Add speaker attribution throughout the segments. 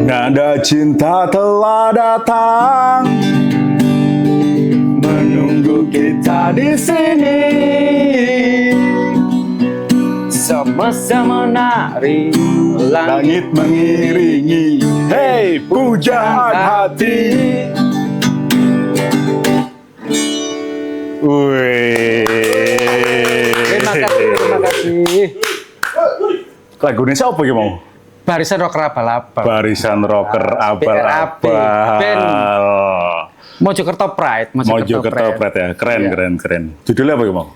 Speaker 1: Nada cinta telah datang, menunggu kita di sini.
Speaker 2: Semesta menari,
Speaker 1: Langit mengiringi, hey pujaan hati. Wih.
Speaker 2: Terima kasih.
Speaker 1: Lagu ini siapa yang mau?
Speaker 2: Barisan rocker abal-abal.
Speaker 1: Barisan rocker abal-abal.
Speaker 2: Band Mojokerto Pride.
Speaker 1: Mojokerto Pride ya, keren. Judulnya apa yang mau?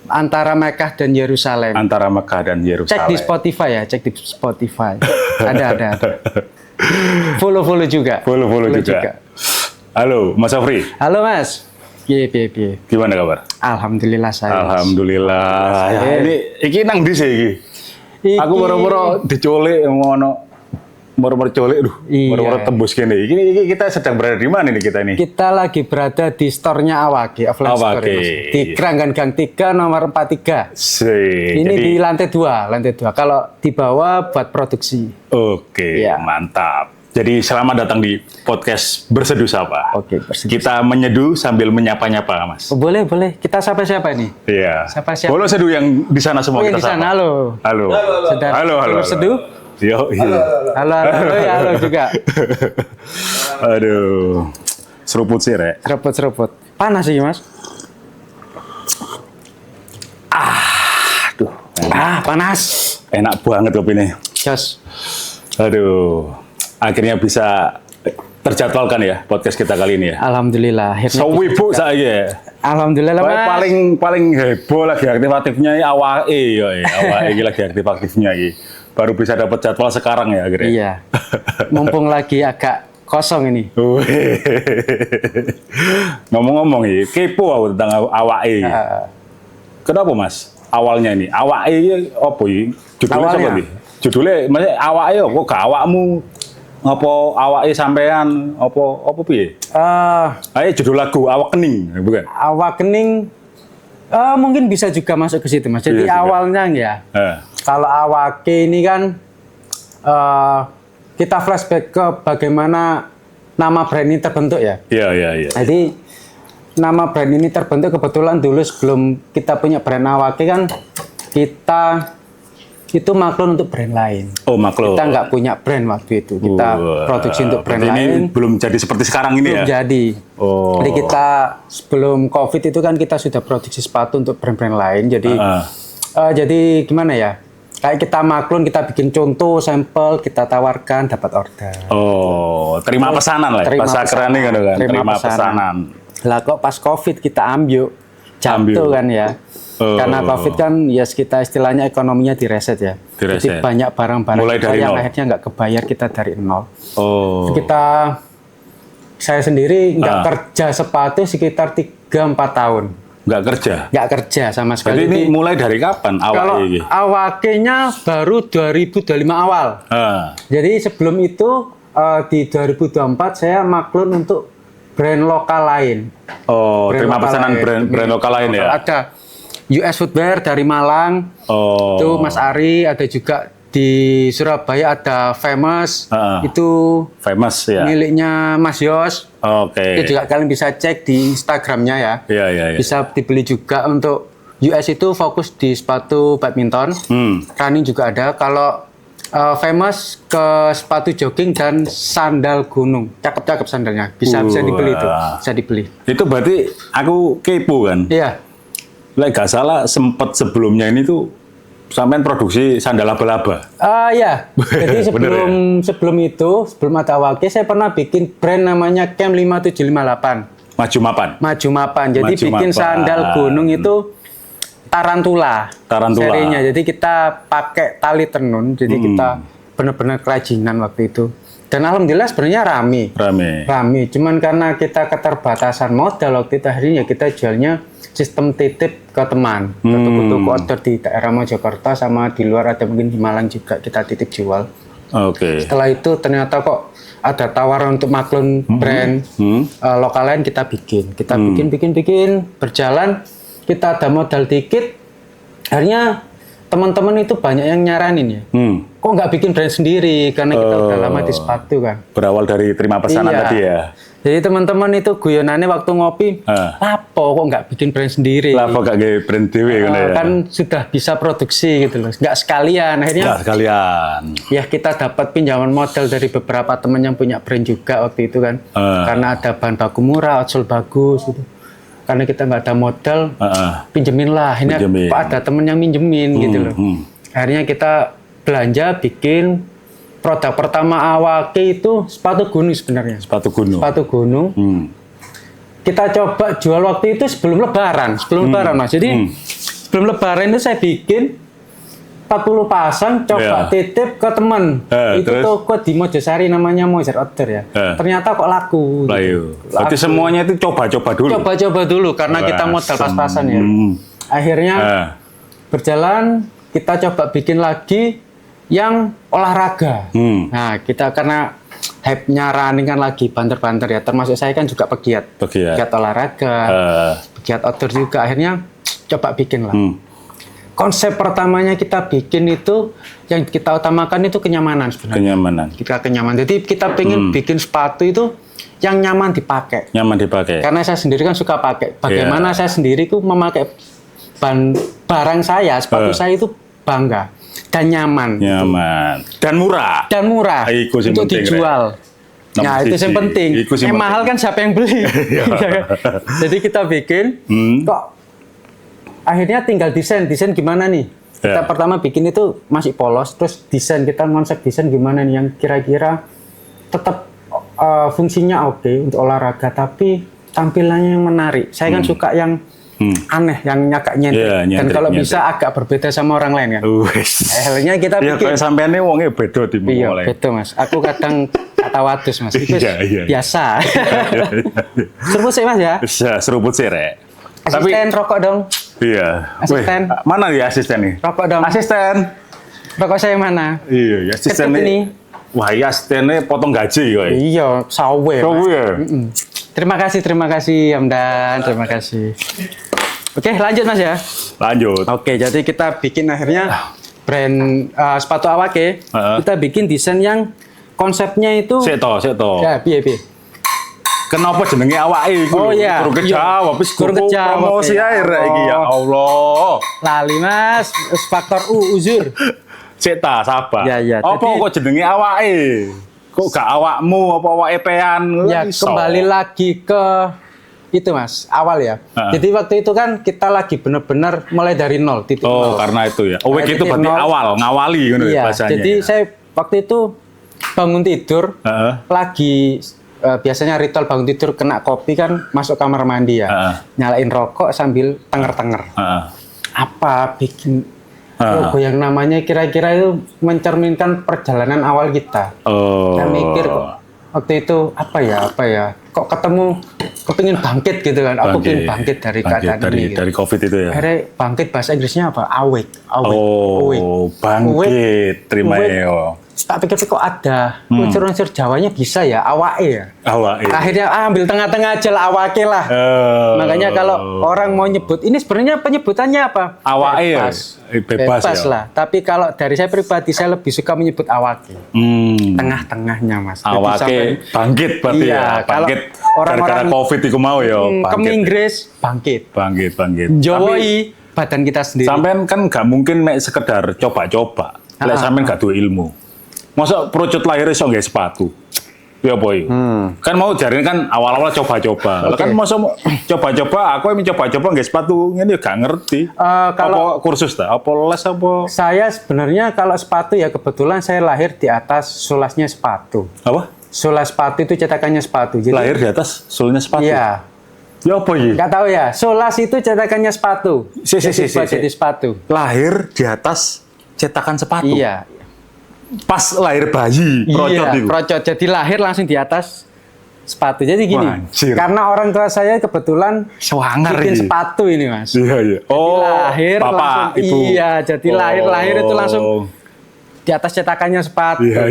Speaker 2: Antara Mekah dan Yerusalem.
Speaker 1: Antara Mekah dan Yerusalem.
Speaker 2: Cek di Spotify. Ada. Follow juga.
Speaker 1: Follow juga. Halo, Mas Afri.
Speaker 2: Halo Mas. Piye.
Speaker 1: Gimana kabar?
Speaker 2: Alhamdulillah saya.
Speaker 1: Alhamdulillah. Ya, ini nang di sih. Aku baru-baru diculik ngono. Baru-baru culik, baru-baru tembus gini. Ini kita sedang berada di mana nih kita ini?
Speaker 2: Kita lagi berada di store-nya Awake, offline store. Di Kranggan Gang 3 nomor 43. Ini jadi, di lantai 2. Kalau di bawah buat produksi.
Speaker 1: Oke, ya. Mantap. Jadi selamat datang di podcast Berseduh Sapa.
Speaker 2: Oke, Berseduh.
Speaker 1: Kita menyeduh sambil menyapa-nyapa, Mas.
Speaker 2: Oh, boleh. Kita siapa ini?
Speaker 1: Iya.
Speaker 2: Siapa?
Speaker 1: Boleh seduh yang di sana semua kita
Speaker 2: di sana,
Speaker 1: sapa. Halo.
Speaker 2: Berseduh.
Speaker 1: Yo, iya.
Speaker 2: Halo juga.
Speaker 1: Aduh. Seruput sih, Rek.
Speaker 2: Seruput. Panas sih, Mas.
Speaker 1: Aduh.
Speaker 2: Panas.
Speaker 1: Enak banget kopi ini.
Speaker 2: Jos.
Speaker 1: Aduh. Akhirnya bisa terjadwalkan ya podcast kita kali ini ya.
Speaker 2: Alhamdulillah.
Speaker 1: Sewibuk saya.
Speaker 2: Alhamdulillah, Mas.
Speaker 1: Paling heboh lagi aktif-aktifnya awake ya. Awake lagi aktif-aktifnya iki. Baru bisa dapat jadwal sekarang ya akhirnya.
Speaker 2: Iya. Mumpung lagi agak kosong ini.
Speaker 1: Ngomong-ngomong ya, kepo aku tentang awake. Kenapa Mas? Awalnya ini, awake apa ya? Judulnya apa nih? Judulnya maksudnya awake kok gak awakmu? Apa awake sampean? Apa piye? Ayo judul lagu Awak Kening, bukan?
Speaker 2: Awak Kening mungkin bisa juga masuk ke situ Mas. Jadi iya, awalnya ya. Kalau Awake ini kan kita flashback ke bagaimana nama brand ini terbentuk ya.
Speaker 1: Iya.
Speaker 2: Jadi nama brand ini terbentuk kebetulan dulu sebelum kita punya brand Awake kan kita itu maklun untuk brand lain.
Speaker 1: Oh, maklun.
Speaker 2: Kita nggak punya brand waktu itu. Kita produksi untuk brand lain.
Speaker 1: Belum jadi seperti sekarang ini
Speaker 2: belum
Speaker 1: ya?
Speaker 2: Jadi. Jadi kita sebelum COVID itu kan kita sudah produksi sepatu untuk brand-brand lain. Jadi jadi gimana ya? Kayak kita maklun, kita bikin contoh, sampel, kita tawarkan, dapat order.
Speaker 1: Oh, terima pesanan lah. Bahasa kerennya kan? Terima pesanan.
Speaker 2: Lah kok pas COVID kita ambil, jatuh kan ya. Karena COVID kan ya kita istilahnya ekonominya direset ya. Jadi banyak barang-barang yang akhirnya nggak kebayar kita dari nol. Saya sendiri nggak kerja sepatu sekitar 3-4 tahun. Nggak kerja sama sekali.
Speaker 1: Jadi ini mulai dari kapan awalnya?
Speaker 2: Kalau awalnya baru 2025 awal. Jadi sebelum itu di 2024 saya maklun untuk brand lokal lain.
Speaker 1: Terima pesanan brand lokal lain ya?
Speaker 2: Ada US Footwear dari Malang, itu Mas Ari, ada juga di Surabaya ada Famous, itu
Speaker 1: Famous ya,
Speaker 2: miliknya Mas Yos. Itu juga kalian bisa cek di Instagramnya ya.
Speaker 1: Iya.
Speaker 2: Bisa dibeli juga. Untuk US itu fokus di sepatu badminton, running juga ada. Kalau Famous ke sepatu jogging dan sandal gunung, cakep sandalnya, bisa dibeli itu, bisa dibeli.
Speaker 1: Itu berarti aku kepo kan?
Speaker 2: Iya.
Speaker 1: Gak salah sempat sebelumnya ini tuh sampean produksi sandal laba-laba.
Speaker 2: Iya. Jadi sebelum ada Awake, saya pernah bikin brand namanya Camp 5758. Maju Mapan. Jadi bikin sandal gunung itu tarantula. Serinya. Jadi kita pakai tali tenun. Jadi kita benar-benar kerajinan waktu itu. Dan alhamdulillah sebenarnya rame. Cuman karena kita keterbatasan modal waktu itu, akhirnya kita jualnya sistem titip ke teman, ke toko-toko order di daerah Mojokerto sama di luar, ada mungkin di Malang juga kita titip jual. Setelah itu ternyata kok ada tawaran untuk maklun brand lokal lain, kita bikin berjalan. Kita ada modal dikit, akhirnya teman-teman itu banyak yang nyaranin ya. kok nggak bikin brand sendiri karena kita udah lama di sepatu kan.
Speaker 1: Berawal dari terima pesanan
Speaker 2: Iya.
Speaker 1: tadi ya.
Speaker 2: Jadi teman-teman itu guyonannya waktu ngopi, lapo kok nggak bikin brand sendiri?
Speaker 1: Lah kok gak nge brand dhewe ngono ya.
Speaker 2: Kan sudah bisa produksi gitu loh, nggak sekalian. Akhirnya
Speaker 1: Nggak sekalian.
Speaker 2: ya kita dapat pinjaman modal dari beberapa teman yang punya brand juga waktu itu kan. Karena ada bahan baku murah, outsole bagus gitu. Karena kita nggak ada modal, pinjemin lah. Ini
Speaker 1: Pinjemin.
Speaker 2: kok ada temen yang minjemin gitu loh. Akhirnya kita belanja bikin produk pertama Awake itu sepatu gunung sebenarnya.
Speaker 1: Sepatu gunung.
Speaker 2: Sepatu gunung. Kita coba jual waktu itu sebelum Lebaran, Mas. Jadi sebelum Lebaran itu saya bikin 40 pasang, coba titip ke teman. Itu
Speaker 1: terus?
Speaker 2: toko di Mojosari namanya Mojar Order ya. Ternyata kok laku.
Speaker 1: Lah
Speaker 2: gitu.
Speaker 1: iya. Berarti semuanya itu coba-coba dulu.
Speaker 2: Coba-coba dulu karena kita modal pas-pasan ya. Akhirnya berjalan, kita coba bikin lagi yang olahraga. Nah, kita karena hype-nya running kan lagi banter-banter ya. Termasuk saya kan juga pegiat olahraga, pegiat outdoor juga. Akhirnya coba bikin lah. Konsep pertamanya kita bikin itu yang kita utamakan itu kenyamanan sebenarnya.
Speaker 1: Kenyamanan.
Speaker 2: Kita kenyamanan. Jadi kita pengen bikin sepatu itu yang nyaman dipakai.
Speaker 1: Nyaman dipakai.
Speaker 2: Karena saya sendiri kan suka pakai. Bagaimana saya sendiri tuh memakai barang saya, sepatu saya itu bangga dan nyaman.
Speaker 1: Nyaman. Dan murah.
Speaker 2: Dan murah
Speaker 1: Iku sing
Speaker 2: untuk
Speaker 1: penting,
Speaker 2: dijual. Nah, itu yang penting. Yang mahal kan siapa yang beli. Jadi kita bikin, kok akhirnya tinggal desain gimana nih? Kita pertama bikin itu masih polos, terus desain kita konsep desain gimana nih yang kira-kira tetap fungsinya oke untuk olahraga, tapi tampilannya yang menarik. Saya kan suka yang aneh, yang agak nyentrik. Dan kalau bisa agak berbeda sama orang lain kan. Akhirnya kita bikin.
Speaker 1: Ya, sampean ini wongnya beda di
Speaker 2: Iya, beda Mas. Aku kadang kata wadus Mas. Itu biasa. Seruput sih Mas ya?
Speaker 1: Bisa, seruput sih Rek.
Speaker 2: Asisten rokok dong.
Speaker 1: Iya.
Speaker 2: Asisten.
Speaker 1: Mana ya asisten nih?
Speaker 2: Rokok dong.
Speaker 1: Asisten.
Speaker 2: Rokok saya mana?
Speaker 1: Iya, asisten ini. Wah, ya asistennya potong gaji kok.
Speaker 2: Iya, sawe.
Speaker 1: Sawe.
Speaker 2: Terima kasih Hamdan, terima kasih. Oke, lanjut Mas ya.
Speaker 1: Lanjut.
Speaker 2: Oke, jadi kita bikin akhirnya brand sepatu Awake. Kita bikin desain yang konsepnya itu.
Speaker 1: Sik to.
Speaker 2: Ya, piye.
Speaker 1: Kenapa jenenge Awake iku?
Speaker 2: Oh iya.
Speaker 1: Kurang kejawab, wis
Speaker 2: Kurang kejawab.
Speaker 1: promosi ae Rek iki ya Allah.
Speaker 2: Lali Mas, faktor uzur.
Speaker 1: Sik ta, sabar.
Speaker 2: Ya.
Speaker 1: Apa kok jenenge Awake? Kok gak awakmu apa awake pean?
Speaker 2: Ya, kembali lagi ke itu Mas, awal ya. Jadi waktu itu kan kita lagi benar-benar mulai dari nol, titik nol.
Speaker 1: Karena itu ya. Awake itu berarti awal, ngawali gitu
Speaker 2: ya
Speaker 1: bahasanya.
Speaker 2: Jadi saya waktu itu bangun tidur, lagi biasanya ritual bangun tidur kena kopi kan, masuk kamar mandi ya. Nyalain rokok sambil tenger-tenger. Apa bikin logo yang namanya kira-kira itu mencerminkan perjalanan awal kita. Saya mikir waktu itu apa ya, kok ketemu kepingin bangkit gitu kan. Aku pengen bangkit dari keadaan ini.
Speaker 1: Dari COVID itu ya.
Speaker 2: Akhirnya bangkit bahasa Inggrisnya apa? Awake.
Speaker 1: Bangkit. Terima ya.
Speaker 2: Tak pikir kok ada unsur-unsur Jawanya bisa ya, awake ya.
Speaker 1: Awake.
Speaker 2: Akhirnya ambil tengah-tengah aja lah, awake lah. Makanya kalau orang mau nyebut, ini sebenarnya penyebutannya apa?
Speaker 1: Awake ya. Bebas ya.
Speaker 2: lah. Tapi kalau dari saya pribadi, saya lebih suka menyebut awake. Tengah-tengahnya Mas.
Speaker 1: Awake bangkit berarti ya. Bangkit. Gara-gara COVID itu mau ya.
Speaker 2: Ke Inggris bangkit.
Speaker 1: Bangkit.
Speaker 2: Jawai badan kita sendiri.
Speaker 1: Sampean kan nggak mungkin mek sekedar coba-coba. Lek sampean nggak duwe ilmu. Masa procot lahir iso nggak sepatu? Ya boy. Kan mau jarin kan awal-awal coba-coba. Kan masa coba-coba, aku yang mencoba-coba nggak sepatu, ini gak ngerti. Kalau apa kursus tak? Apa les apa?
Speaker 2: Saya sebenarnya kalau sepatu ya kebetulan saya lahir di atas sulasnya sepatu.
Speaker 1: Apa?
Speaker 2: Sulas sepatu itu cetakannya sepatu. Jadi,
Speaker 1: lahir di atas sulnya sepatu?
Speaker 2: Iya.
Speaker 1: Ya apa ya?
Speaker 2: Nggak tahu ya. Sulas itu cetakannya sepatu.
Speaker 1: Jadi
Speaker 2: sepatu.
Speaker 1: Lahir di atas cetakan sepatu?
Speaker 2: Iya.
Speaker 1: Pas lahir bayi, procot itu?
Speaker 2: Procot. Jadi lahir langsung di atas sepatu. Jadi gini, karena orang tua saya kebetulan bikin sepatu ini Mas.
Speaker 1: Iya. Oh,
Speaker 2: lahir
Speaker 1: bapak,
Speaker 2: langsung,
Speaker 1: ibu.
Speaker 2: Iya, jadi lahir itu langsung di atas cetakannya sepatu.
Speaker 1: Iya.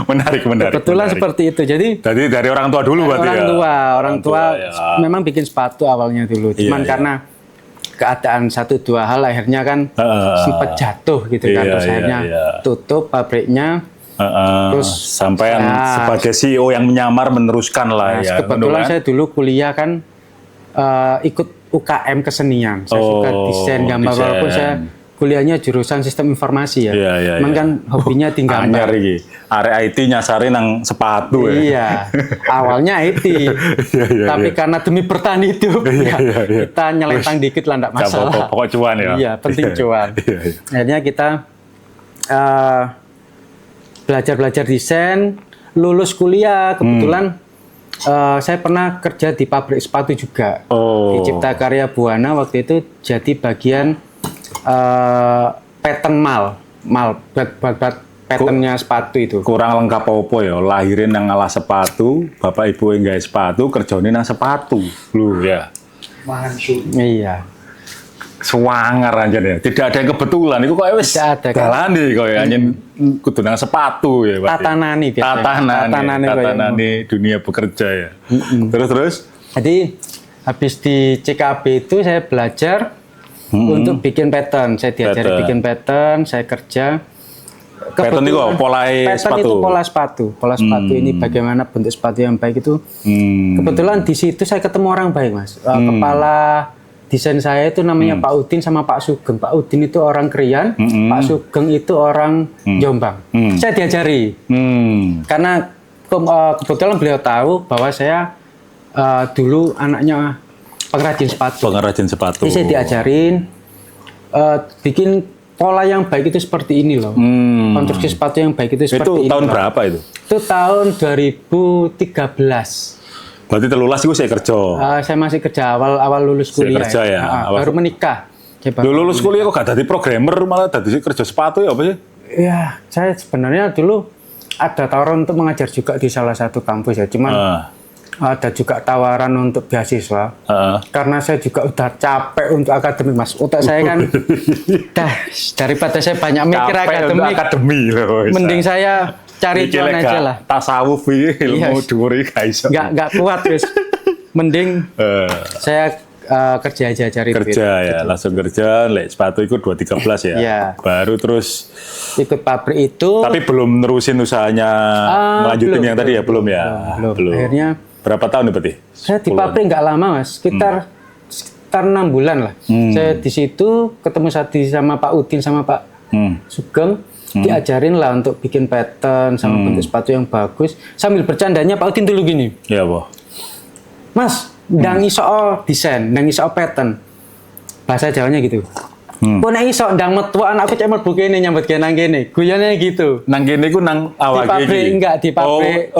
Speaker 1: Menarik.
Speaker 2: Kebetulan seperti itu. Jadi
Speaker 1: dari orang tua dulu berarti ya?
Speaker 2: Orang tua memang bikin sepatu awalnya dulu. Cuman karena keadaan satu dua hal akhirnya kan sempat jatuh gitu kan. Terus akhirnya tutup pabriknya.
Speaker 1: Terus sampai sebagai CEO yang menyamar meneruskan lah ya.
Speaker 2: Kebetulan saya dulu kuliah kan ikut UKM kesenian. Saya suka desain gambar walaupun saya kuliahnya jurusan sistem informasi ya. Cuman kan hobinya tinggal
Speaker 1: anyar iki. Arek IT nyasari nang sepatu ya.
Speaker 2: Iya. Awalnya IT. Tapi karena demi bertahan hidup kita nyelentang dikit lah enggak masalah.
Speaker 1: Pokok cuan ya.
Speaker 2: Iya, penting cuan. Akhirnya kita belajar desain, lulus kuliah kebetulan saya pernah kerja di pabrik sepatu juga. Di Cipta Karya Buana waktu itu jadi bagian pattern buat patternnya sepatu itu.
Speaker 1: Kurang lengkap apa ya, lahirin nang ngalah sepatu, bapak ibu yang gawe sepatu, kerjane nang sepatu. Lho ya.
Speaker 2: Iya.
Speaker 1: Swanger aja deh. Tidak ada yang kebetulan. Itu kok wis dalane kok ya anjen kudu nang sepatu ya, Pak.
Speaker 2: Tatanani biasanya.
Speaker 1: Tatanane dunia bekerja ya. Terus.
Speaker 2: Jadi habis di CKB itu saya belajar untuk bikin pattern. Saya diajari bikin pattern, saya kerja.
Speaker 1: Pattern itu pola sepatu.
Speaker 2: Itu pola sepatu. Pola sepatu ini bagaimana bentuk sepatu yang baik itu. Kebetulan di situ saya ketemu orang baik, Mas. Kepala desain saya itu namanya Pak Udin sama Pak Sugeng. Pak Udin itu orang Krian, Pak Sugeng itu orang Jombang. Saya diajari. Karena kebetulan beliau tahu bahwa saya dulu anaknya pengrajin sepatu. Jadi saya diajarin bikin pola yang baik itu seperti ini loh. Konstruksi sepatu yang baik itu seperti ini.
Speaker 1: Itu tahun berapa itu?
Speaker 2: Itu tahun 2013.
Speaker 1: Berarti 13 itu saya kerja.
Speaker 2: Saya masih kerja awal lulus kuliah.
Speaker 1: Saya kerja ya.
Speaker 2: Baru menikah.
Speaker 1: Lulus kuliah kok gak jadi programmer malah jadi kerja sepatu ya apa sih?
Speaker 2: Iya, saya sebenarnya dulu ada tawaran untuk mengajar juga di salah satu kampus ya. Cuman ada juga tawaran untuk beasiswa. Karena saya juga udah capek untuk akademik, Mas. Otak saya kan daripada saya banyak mikir
Speaker 1: akademik loh.
Speaker 2: Mending saya cari cuan aja lah.
Speaker 1: Tasawuf ilmu dhuwur iki gak iso.
Speaker 2: Enggak kuat, wis. Mending saya kerja aja cari duit.
Speaker 1: Kerja ya, langsung kerja, sepatu ikut 2013 ya.
Speaker 2: Iya.
Speaker 1: Baru terus
Speaker 2: ikut pabrik itu.
Speaker 1: Tapi belum nerusin usahanya melanjutin yang tadi ya, belum ya.
Speaker 2: Belum. Akhirnya
Speaker 1: berapa tahun berarti?
Speaker 2: Saya di pabrik nggak lama, Mas. Sekitar 6 bulan lah. Saya di situ ketemu sama Pak Udin sama Pak Sugeng. Diajarin lah untuk bikin pattern sama bentuk sepatu yang bagus. Sambil bercandanya Pak Udin dulu gini.
Speaker 1: Iya, Boh.
Speaker 2: Mas, ndang iso desain, ndang iso pattern. Bahasa Jawanya gitu. Kok nek iso ndang metu anakku cek mlebu kene nyambut kene nang kene. Guyone gitu.
Speaker 1: Nang kene ku nang awake iki.
Speaker 2: Di pabrik enggak di pabrik.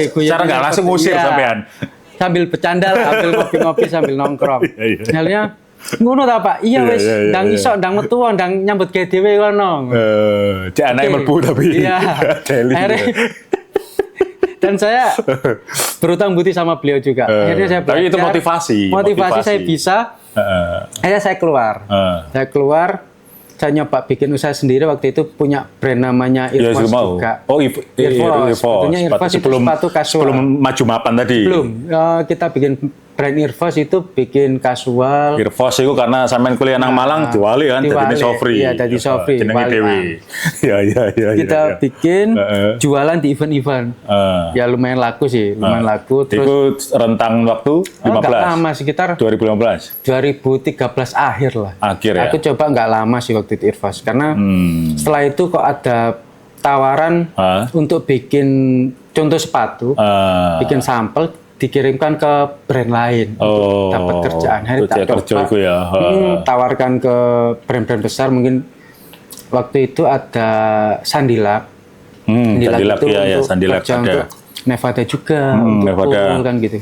Speaker 1: Secara enggak langsung ngusir sampean.
Speaker 2: Sambil bercanda lah, sambil ngopi-ngopi sambil nongkrong. Halnya ngono ta, Pak? Iya wis, ndang iso ndang metu ndang nyambut gawe dhewe kono.
Speaker 1: Cek anake mlebu tapi.
Speaker 2: Iya. Dan saya berutang budi sama beliau juga. Akhirnya saya belajar.
Speaker 1: Tapi itu motivasi.
Speaker 2: Saya bisa. Akhirnya saya keluar. Saya nyoba bikin usaha sendiri. Waktu itu punya brand namanya Irfos juga.
Speaker 1: Oh, Irfos.
Speaker 2: Sebetulnya Irfos itu sepatu kasual.
Speaker 1: Sebelum maju mapan tadi.
Speaker 2: Belum. Kita bikin brand Irfos itu bikin kasual.
Speaker 1: Irfos itu karena sampean kuliah nang Malang diwali kan, jadi Sofri.
Speaker 2: Iya, jadi Sofri.
Speaker 1: Jenenge Dewi. Iya.
Speaker 2: Kita bikin jualan di event-event. Ya lumayan laku sih, laku.
Speaker 1: Terus itu rentang waktu 15.
Speaker 2: Enggak lama, sekitar
Speaker 1: 2015.
Speaker 2: 2013 akhir lah.
Speaker 1: Akhir ya.
Speaker 2: Aku coba nggak lama sih waktu itu Irfos karena setelah itu kok ada tawaran untuk bikin contoh sepatu, bikin sampel dikirimkan ke brand lain untuk dapat kerjaan. Hari tak coba tawarkan ke brand-brand besar, mungkin waktu itu ada Sandilab.
Speaker 1: Sandilab itu ya,
Speaker 2: Sandilab ada. Nevada juga,
Speaker 1: Nevada
Speaker 2: kan gitu.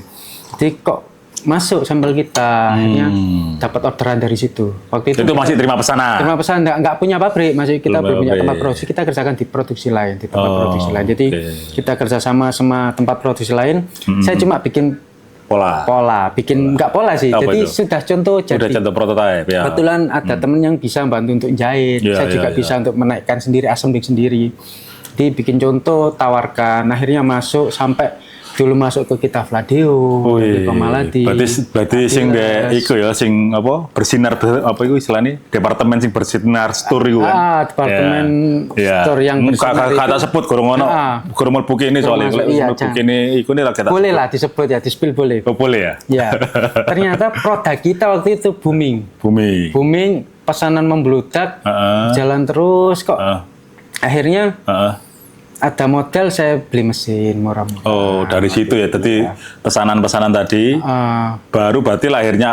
Speaker 2: Jadi kok masuk sampel kita, akhirnya dapat orderan dari situ. Waktu itu
Speaker 1: masih terima pesanan.
Speaker 2: Terima pesanan, nggak punya pabrik, masih kita belum punya tempat produksi. Kita kerjakan di produksi lain, di tempat produksi lain. Jadi kita kerjasama sama tempat produksi lain. Saya cuma bikin pola, bikin nggak pola sih. Jadi sudah contoh
Speaker 1: prototipe. Ya.
Speaker 2: Kebetulan ada temen yang bisa bantu untuk jahit. Saya juga bisa untuk menaikkan sendiri, assembling sendiri. Jadi bikin contoh, tawarkan, akhirnya masuk sampai dulu masuk ke kita Vladio, di Pemaladi.
Speaker 1: Berarti sing iku ya sing apa bersinar apa iku istilahnya departemen sing bersinar store iku kan.
Speaker 2: Departemen store yang bersinar itu.
Speaker 1: Kata sebut kurang ono kurang mlebu kene soalnya mlebu kene iku nih kata.
Speaker 2: Boleh lah disebut ya, di-spill boleh.
Speaker 1: Oh, boleh ya?
Speaker 2: Ya. Ternyata produk kita waktu itu booming. Booming, pesanan membludak, jalan terus kok. Akhirnya ada model saya beli mesin murah-murah.
Speaker 1: Oh, dari situ ya. Tadi pesanan-pesanan tadi baru berarti lahirnya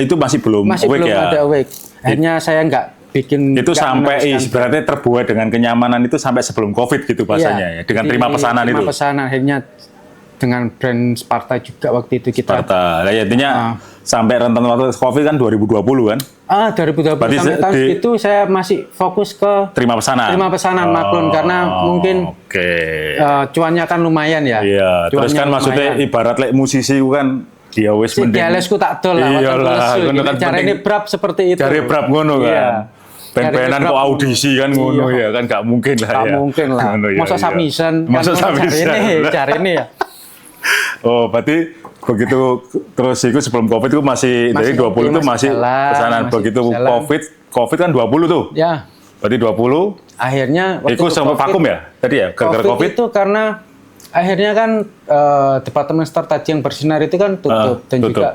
Speaker 1: itu masih belum
Speaker 2: belum
Speaker 1: ya.
Speaker 2: Ada awake. Akhirnya saya nggak bikin
Speaker 1: itu sampai berarti terbuat dengan kenyamanan itu sampai sebelum Covid gitu bahasanya ya. Dengan terima pesanan itu. Terima
Speaker 2: pesanan akhirnya dengan brand Sparta juga waktu itu kita.
Speaker 1: Sparta. Nah, intinya sampai rentan waktu Covid kan 2020 kan?
Speaker 2: 2020 berarti sampai tahun itu saya masih fokus ke
Speaker 1: terima pesanan
Speaker 2: maklun karena mungkin cuannya kan lumayan ya.
Speaker 1: Iya. Terus kan maksudnya ibarat musisi kan dia wis mending.
Speaker 2: Dialesku tak dol lah.
Speaker 1: Iyalah,
Speaker 2: cara ini brab seperti itu.
Speaker 1: Cari brab ngono kan. Ben-benan kok audisi kan ngono ya kan nggak mungkin lah ya.
Speaker 2: Nggak mungkin lah. Masa samisen.
Speaker 1: Masa samisen.
Speaker 2: Cari ini ya.
Speaker 1: Oh, berarti begitu terus itu sebelum Covid itu masih dari 20 itu masih pesanan begitu Covid kan 20 tuh.
Speaker 2: Ya.
Speaker 1: Berarti 20
Speaker 2: akhirnya
Speaker 1: itu sampai vakum ya tadi ya gara-gara COVID
Speaker 2: itu karena akhirnya kan departemen store tadi yang bersinar itu kan tutup dan juga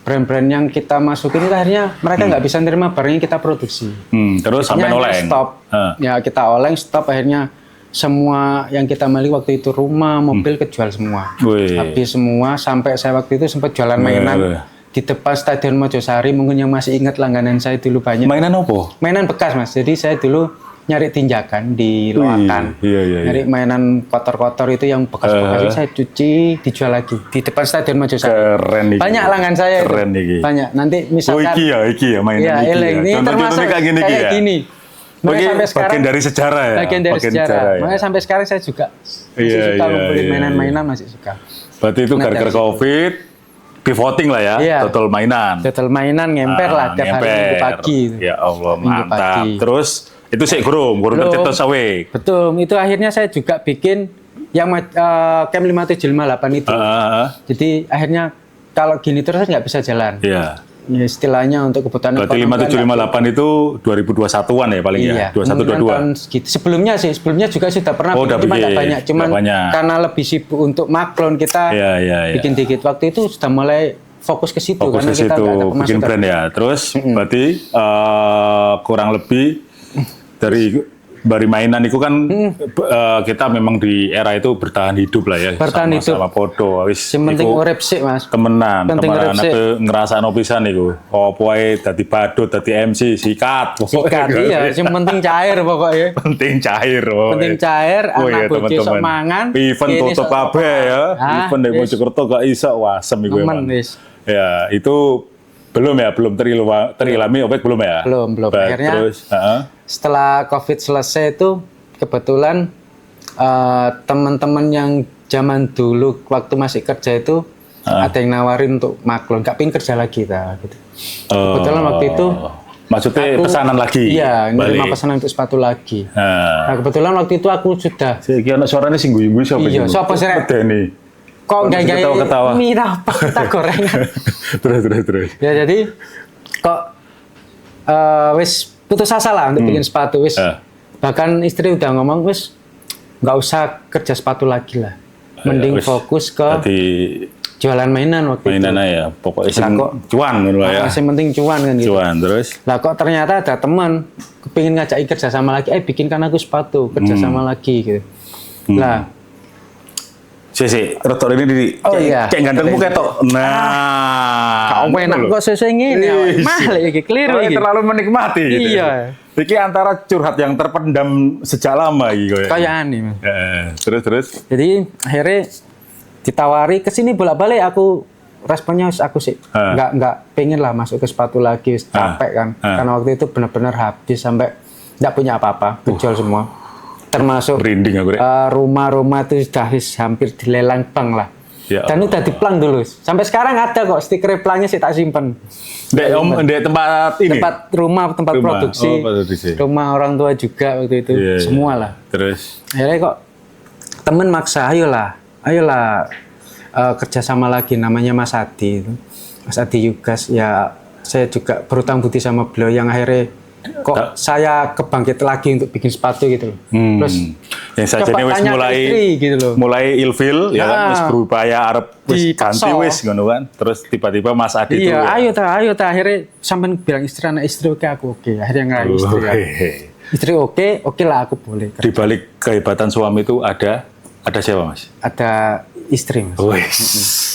Speaker 2: brand-brand yang kita masukin itu akhirnya mereka nggak bisa nerima barang yang kita produksi.
Speaker 1: Terus sampai oleng.
Speaker 2: Stop. Ya kita oleng stop akhirnya. Semua yang kita miliki waktu itu rumah, mobil kejual semua. Habis semua sampai saya waktu itu sempat jualan mainan di depan Stadion Mojosari. Mungkin yang masih ingat langganan saya dulu banyak.
Speaker 1: Mainan apa?
Speaker 2: Mainan bekas Mas. Jadi saya dulu nyari tinjakan di Loakan. Nyari mainan kotor-kotor itu yang bekas-bekas itu saya cuci, dijual lagi di depan Stadion Mojosari.
Speaker 1: Keren nih.
Speaker 2: Banyak langganan saya.
Speaker 1: Keren nih.
Speaker 2: Banyak. Nanti misalkan.
Speaker 1: Iki ya mainan
Speaker 2: ini termasuk kayak gini.
Speaker 1: Makanya sampai sekarang bagian dari sejarah ya.
Speaker 2: Bagian dari sejarah. Makanya sampai sekarang saya juga masih suka ngumpulin mainan-mainan masih suka.
Speaker 1: Berarti itu gara-gara Covid pivoting lah ya, total mainan.
Speaker 2: Total mainan ngemper lah tiap hari Minggu pagi.
Speaker 1: Ya Allah, mantap. Terus itu sih gurung tercetus sawe.
Speaker 2: Betul, itu akhirnya saya juga bikin yang Cam 5758 itu. Jadi akhirnya kalau gini terus nggak bisa jalan.
Speaker 1: Iya.
Speaker 2: Ya, istilahnya untuk kebutuhan
Speaker 1: berarti 5758 itu 2021-an ya paling ya? 21-22?
Speaker 2: Sebelumnya juga sudah pernah bikin, cuma nggak banyak. Cuman karena lebih sibuk untuk maklon kita bikin dikit. Waktu itu sudah mulai fokus ke situ.
Speaker 1: Fokus ke situ, bikin brand ya. Terus berarti kurang lebih dari mainan itu kan kita memang di era itu bertahan hidup lah ya.
Speaker 2: Bertahan hidup.
Speaker 1: Sama podo.
Speaker 2: Yang penting urip sih Mas.
Speaker 1: Temenan ngerasa pisan iku. Opo ae dadi badut, dadi MC, sikat
Speaker 2: iya, yang penting cair pokoknya.
Speaker 1: Penting cair.
Speaker 2: Penting cair, anak bojo sok mangan.
Speaker 1: Event tutup kabeh ya. Event di Mojokerto gak iso wasem iku emang. Ya, itu belum terilami OPEC belum ya?
Speaker 2: Belum. Akhirnya setelah Covid selesai itu kebetulan teman-teman yang zaman dulu waktu masih kerja itu ada yang nawarin untuk maklon, nggak pengen kerja lagi gitu. Kebetulan waktu itu
Speaker 1: maksudnya pesanan lagi?
Speaker 2: Iya, nerima pesanan untuk sepatu lagi. Nah kebetulan waktu itu aku sudah.
Speaker 1: Sekian suaranya sing guyu-guyu siapa?
Speaker 2: Iya, siapa sih? Kok nggak ketawa-ketawa? Mira apa kita gorengan?
Speaker 1: Terus.
Speaker 2: Ya jadi kok wis putus asa lah untuk bikin sepatu wis. Bahkan istri udah ngomong wis nggak usah kerja sepatu lagi lah. Mending fokus ke jualan mainan waktu itu. Mainan
Speaker 1: ya, pokoknya cuan gitu ya.
Speaker 2: Yang penting cuan kan gitu.
Speaker 1: Cuan terus.
Speaker 2: Lah kok ternyata ada teman kepingin ngajak kerja sama lagi, bikinkan aku sepatu kerja sama lagi gitu. Lah
Speaker 1: rotor ini di kayak gantengmu ketok.
Speaker 2: Kau enak kok seseng ini. Mahal iki keliru iki.
Speaker 1: Terlalu menikmati gitu.
Speaker 2: Iya.
Speaker 1: Iki antara curhat yang terpendam sejak lama gitu.
Speaker 2: Kayak aneh.
Speaker 1: Terus.
Speaker 2: Jadi akhirnya ditawari ke sini bolak-balik aku responnya aku sih nggak pengen lah masuk ke sepatu lagi capek kan. Karena waktu itu benar-benar habis sampai nggak punya apa-apa, kejual semua. Termasuk rumah-rumah itu sudah hampir dilelang bank lah. Ya, dan udah diplang dulu. Sampai sekarang ada kok stiker plangnya sih tak simpen.
Speaker 1: Tempat ini?
Speaker 2: Tempat produksi. Rumah orang tua juga waktu itu. Semua lah.
Speaker 1: Terus?
Speaker 2: Akhirnya kok temen maksa, ayolah ayolah kerjasama lagi namanya Mas Adi itu. Mas Adi Yugas ya, saya juga berutang budi sama beliau yang akhirnya kok saya kebangkit lagi untuk bikin sepatu gitu loh. Terus
Speaker 1: yang saja ini wis mulai
Speaker 2: istri, gitu loh.
Speaker 1: mulai ilfil ya kan, wis berupaya arep wis ganti wis ngono kan. Terus tiba-tiba Mas Adi itu
Speaker 2: iya, ayo ta akhirnya sampean bilang istri oke aku oke. Akhirnya ngerayu istri. Istri oke lah aku boleh.
Speaker 1: Di balik kehebatan suami itu ada siapa Mas?
Speaker 2: Ada istri Mas.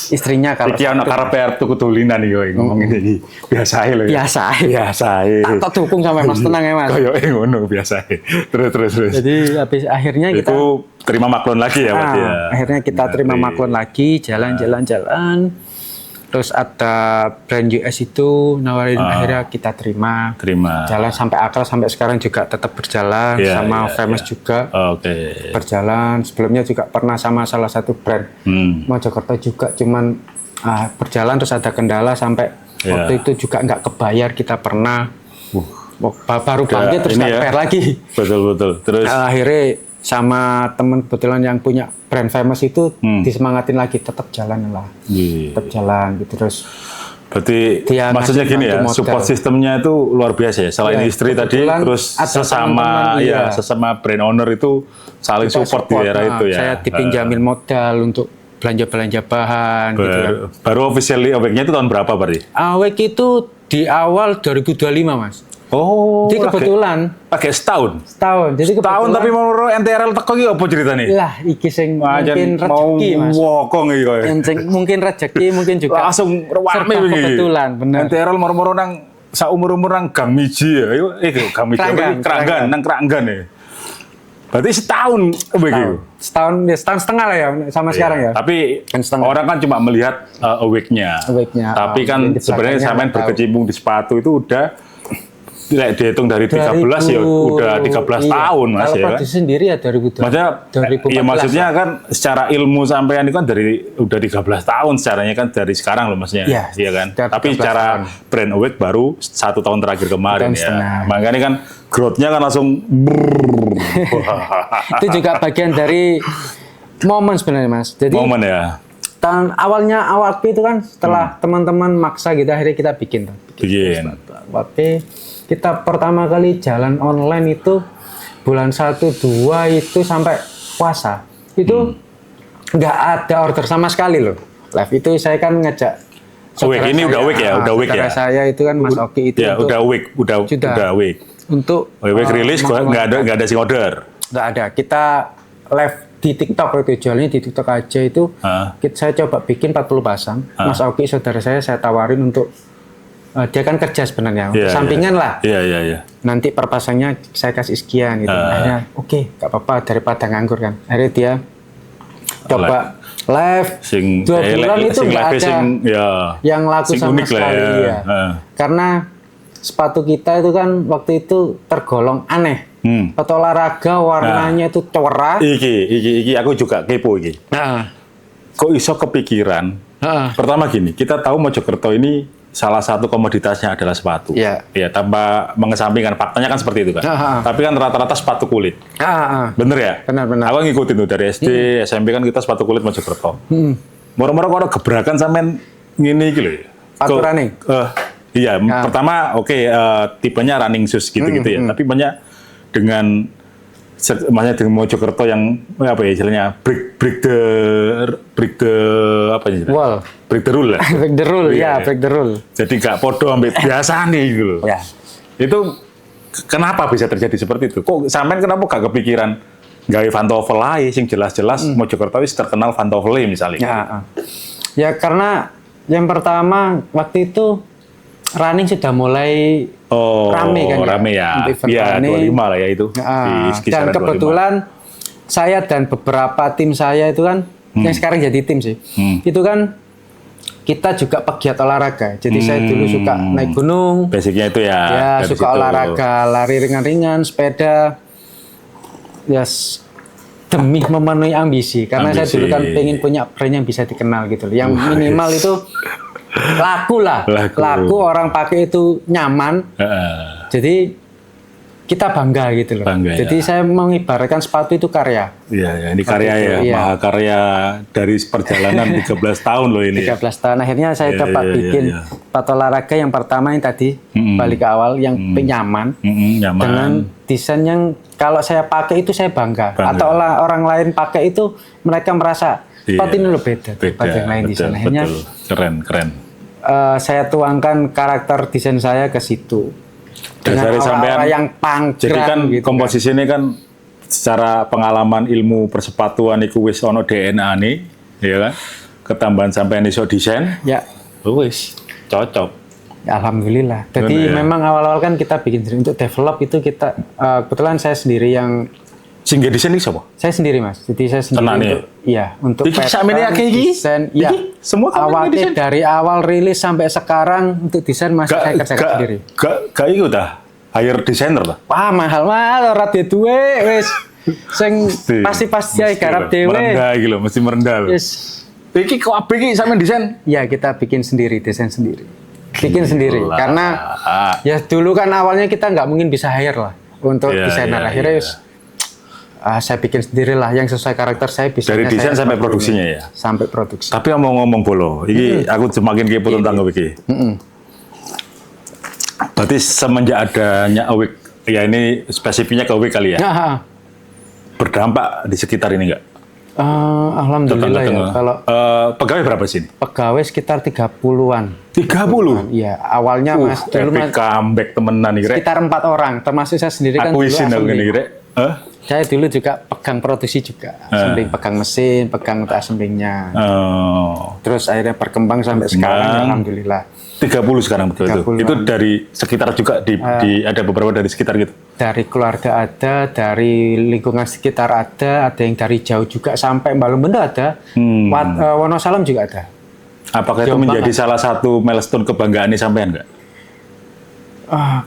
Speaker 2: Istrinya kalau
Speaker 1: iki ana karepe arep tuku dolinan iki kowe ngomong iki. Biasa ae lho. Biasa ae.
Speaker 2: Tak dukung sampe Mas, tenang ya Mas.
Speaker 1: Kayak ngono biasa ae. Terus.
Speaker 2: Jadi habis akhirnya kita
Speaker 1: itu terima maklon lagi ya berarti ya.
Speaker 2: Akhirnya kita terima maklon lagi, jalan. Terus ada brand US itu nawarin, akhirnya kita terima. Jalan sampai akal, sampai sekarang juga tetap berjalan sama Famous juga. Berjalan. Sebelumnya juga pernah sama salah satu brand Mojokerto juga, cuman berjalan terus ada kendala sampai waktu itu juga nggak kebayar, kita pernah baru bangkit terus nggak bayar lagi.
Speaker 1: Betul. Terus
Speaker 2: akhirnya sama teman kebetulan yang punya brand Famous itu disemangatin lagi, tetap jalan lah, tetap jalan gitu. Terus
Speaker 1: berarti maksudnya gini ya, support sistemnya itu luar biasa ya. Selain istri tadi, terus sesama brand owner itu saling support di era itu ya.
Speaker 2: Saya dipinjamin modal untuk belanja bahan gitu kan.
Speaker 1: Baru officially awake-nya itu tahun berapa berarti?
Speaker 2: Awake itu di awal 2025 Mas.
Speaker 1: Oh,
Speaker 2: jadi kebetulan
Speaker 1: pakai setahun.
Speaker 2: Jadi
Speaker 1: setahun tapi mau NTRL teko iki apa ceritane?
Speaker 2: Lah, iki sing mungkin rezeki Mas.
Speaker 1: Wokong iki kowe.
Speaker 2: Mungkin rezeki, mungkin juga
Speaker 1: langsung rame iki.
Speaker 2: Kebetulan, bener.
Speaker 1: NTRL moro-moro nang saumur-umur nang Gang Miji ya. Gang Miji Keranggan ya. Berarti setahun begitu.
Speaker 2: Setahun setengah lah ya sama sekarang ya.
Speaker 1: Tapi orang kan cuma melihat awake-nya. Tapi kan sebenarnya sampean berkecimpung di sepatu itu udah dihitung dari 13 ya udah 13 tahun Mas ya.
Speaker 2: Kalau produksi sendiri ya 2012.
Speaker 1: Maksudnya 2014. Ya maksudnya kan secara ilmu sampean itu kan udah 13 tahun secaranya kan dari sekarang loh Masnya. Iya kan. Tapi secara brand awake baru 1 tahun terakhir kemarin ya. Makanya kan growth-nya kan langsung
Speaker 2: itu juga bagian dari momen sebenarnya Mas. Jadi
Speaker 1: momen ya.
Speaker 2: Awal itu kan setelah teman-teman maksa gitu akhirnya kita bikin. Kita pertama kali jalan online itu bulan 1-2 itu sampai puasa. Itu nggak ada order sama sekali loh. Live itu saya kan ngajak.
Speaker 1: Ini udah week ya,
Speaker 2: saya itu kan Mas Oki itu.
Speaker 1: Ya, udah week. Untuk week rilis nggak ada sing order.
Speaker 2: Nggak ada. Kita live di TikTok itu, jualnya di TikTok aja itu. Saya coba bikin 40 pasang. Mas Oki saudara saya tawarin untuk dia kan kerja sebenarnya, sampingan lah. Nanti per pasangnya saya kasih sekian gitu. Akhirnya oke, nggak apa-apa daripada nganggur kan. Akhirnya dia coba live 2 bulan itu nggak ada yang laku sama sekali ya. Karena sepatu kita itu kan waktu itu tergolong aneh. Sepatu olahraga warnanya itu cerah.
Speaker 1: Iki aku juga kepo iki. Kok iso kepikiran? Pertama gini, kita tahu Mojokerto ini salah satu komoditasnya adalah sepatu. Ya, tanpa mengesampingkan faktanya kan seperti itu kan. Tapi kan rata-rata sepatu kulit. Bener ya?
Speaker 2: Benar.
Speaker 1: Aku ngikutin tuh dari SD, SMP kan kita sepatu kulit Mojokerto. Moro-moro kalau gebrakan sampean ngene iki lho.
Speaker 2: Sepatu running.
Speaker 1: Pertama tipenya running shoes gitu-gitu ya. Tapi banyak dengan Mojokerto yang apa ya istilahnya break the apa ya
Speaker 2: wall,
Speaker 1: break the rule lah.
Speaker 2: break the rule.
Speaker 1: Jadi gak podo ambil biasa nih gitu loh. Itu kenapa bisa terjadi seperti itu? Kok sampean kenapa gak kepikiran gawe pantofel ae sing jelas-jelas Mojokerto wis terkenal pantofel misalnya.
Speaker 2: Ya karena yang pertama waktu itu running sudah mulai rame kan
Speaker 1: ya. Iya, 25 lah ya itu.
Speaker 2: Dan kebetulan 25. Saya dan beberapa tim saya itu kan yang sekarang jadi tim sih. Itu kan kita juga pegiat olahraga. Jadi saya dulu suka naik gunung.
Speaker 1: Basicnya itu ya.
Speaker 2: Ya, suka olahraga, lari ringan-ringan, sepeda. Ya demi memenuhi ambisi. Karena saya dulu kan pengen punya brand yang bisa dikenal gitu. Yang minimal itu laku orang pakai itu nyaman. Jadi kita bangga gitu loh.
Speaker 1: Bangga,
Speaker 2: jadi saya mengibaratkan sepatu itu karya.
Speaker 1: Iya, ini karya
Speaker 2: itu,
Speaker 1: ya,
Speaker 2: iya.
Speaker 1: mahakarya dari perjalanan 13 tahun loh ini.
Speaker 2: 13 tahun akhirnya saya dapat bikin sepatu olahraga yang pertama yang tadi balik ke awal yang nyaman,
Speaker 1: Nyaman.
Speaker 2: dengan desain yang kalau saya pakai itu saya bangga. Atau orang lain pakai itu mereka merasa sepatu ini lebih beda daripada yang lain di sana. Akhirnya
Speaker 1: keren.
Speaker 2: Saya tuangkan karakter desain saya ke situ.
Speaker 1: Dari sampean
Speaker 2: yang pangkran.
Speaker 1: Jadi kan
Speaker 2: gitu
Speaker 1: komposisi ini kan secara pengalaman ilmu persepatuan iku wis ono DNA nih, ya kan? Ketambahan sampean iso desain,
Speaker 2: ya
Speaker 1: wis cocok.
Speaker 2: Ya, alhamdulillah. Jadi memang awal-awal kan kita bikin sendiri. Untuk develop itu kita kebetulan saya sendiri yang
Speaker 1: Sehingga desain ini siapa?
Speaker 2: saya sendiri Mas. Jadi saya sendiri
Speaker 1: Tenan,
Speaker 2: untuk untuk
Speaker 1: Iki sampeyan akeh iki?
Speaker 2: desain. Ya.
Speaker 1: Semua
Speaker 2: awalnya
Speaker 1: desain.
Speaker 2: dari awal rilis sampai sekarang untuk desain masih saya kerjakan sendiri.
Speaker 1: Gak iku dah. Hire designer dah.
Speaker 2: Wah, mahal ora duwe wis. Sing pasti ae garap dhewe.
Speaker 1: Merendah iki lho, mesti merendah lho.
Speaker 2: Yes.
Speaker 1: Iki kok apik iki sampean desain?
Speaker 2: Ya, kita bikin sendiri, desain sendiri. Bikin sendiri. Karena ya dulu kan awalnya kita nggak mungkin bisa hire lah untuk desainer. Akhirnya saya bikin sendiri lah yang sesuai karakter saya.
Speaker 1: Dari desain sampai produksinya ya?
Speaker 2: Sampai produksi.
Speaker 1: Tapi ngomong-ngomong bolo, ini aku semakin kepo tentang Awik. Berarti semenjak adanya Awik, ya ini spesifiknya ke Awik kali ya? Berdampak di sekitar ini nggak?
Speaker 2: Alhamdulillah ya. Kalau
Speaker 1: pegawai berapa sih?
Speaker 2: Pegawai sekitar 30-an.
Speaker 1: 30?
Speaker 2: Iya, awalnya Mas. Dulu Mas
Speaker 1: comeback temenan nih,
Speaker 2: sekitar 4 orang, termasuk saya sendiri kan
Speaker 1: aku
Speaker 2: dulu
Speaker 1: isin aku
Speaker 2: assembling.
Speaker 1: nih,
Speaker 2: Saya dulu juga pegang produksi juga, assembling, pegang mesin, pegang untuk assemblingnya. Terus akhirnya berkembang sampai sekarang, alhamdulillah.
Speaker 1: 30 sekarang betul
Speaker 2: 30-an.
Speaker 1: itu dari sekitar juga ada beberapa dari sekitar gitu.
Speaker 2: Dari keluarga ada, dari lingkungan sekitar ada yang dari jauh juga sampai Balungbendo ada, Wonosalam juga ada.
Speaker 1: Apakah itu menjadi salah satu milestone kebanggaan nih sampean nggak?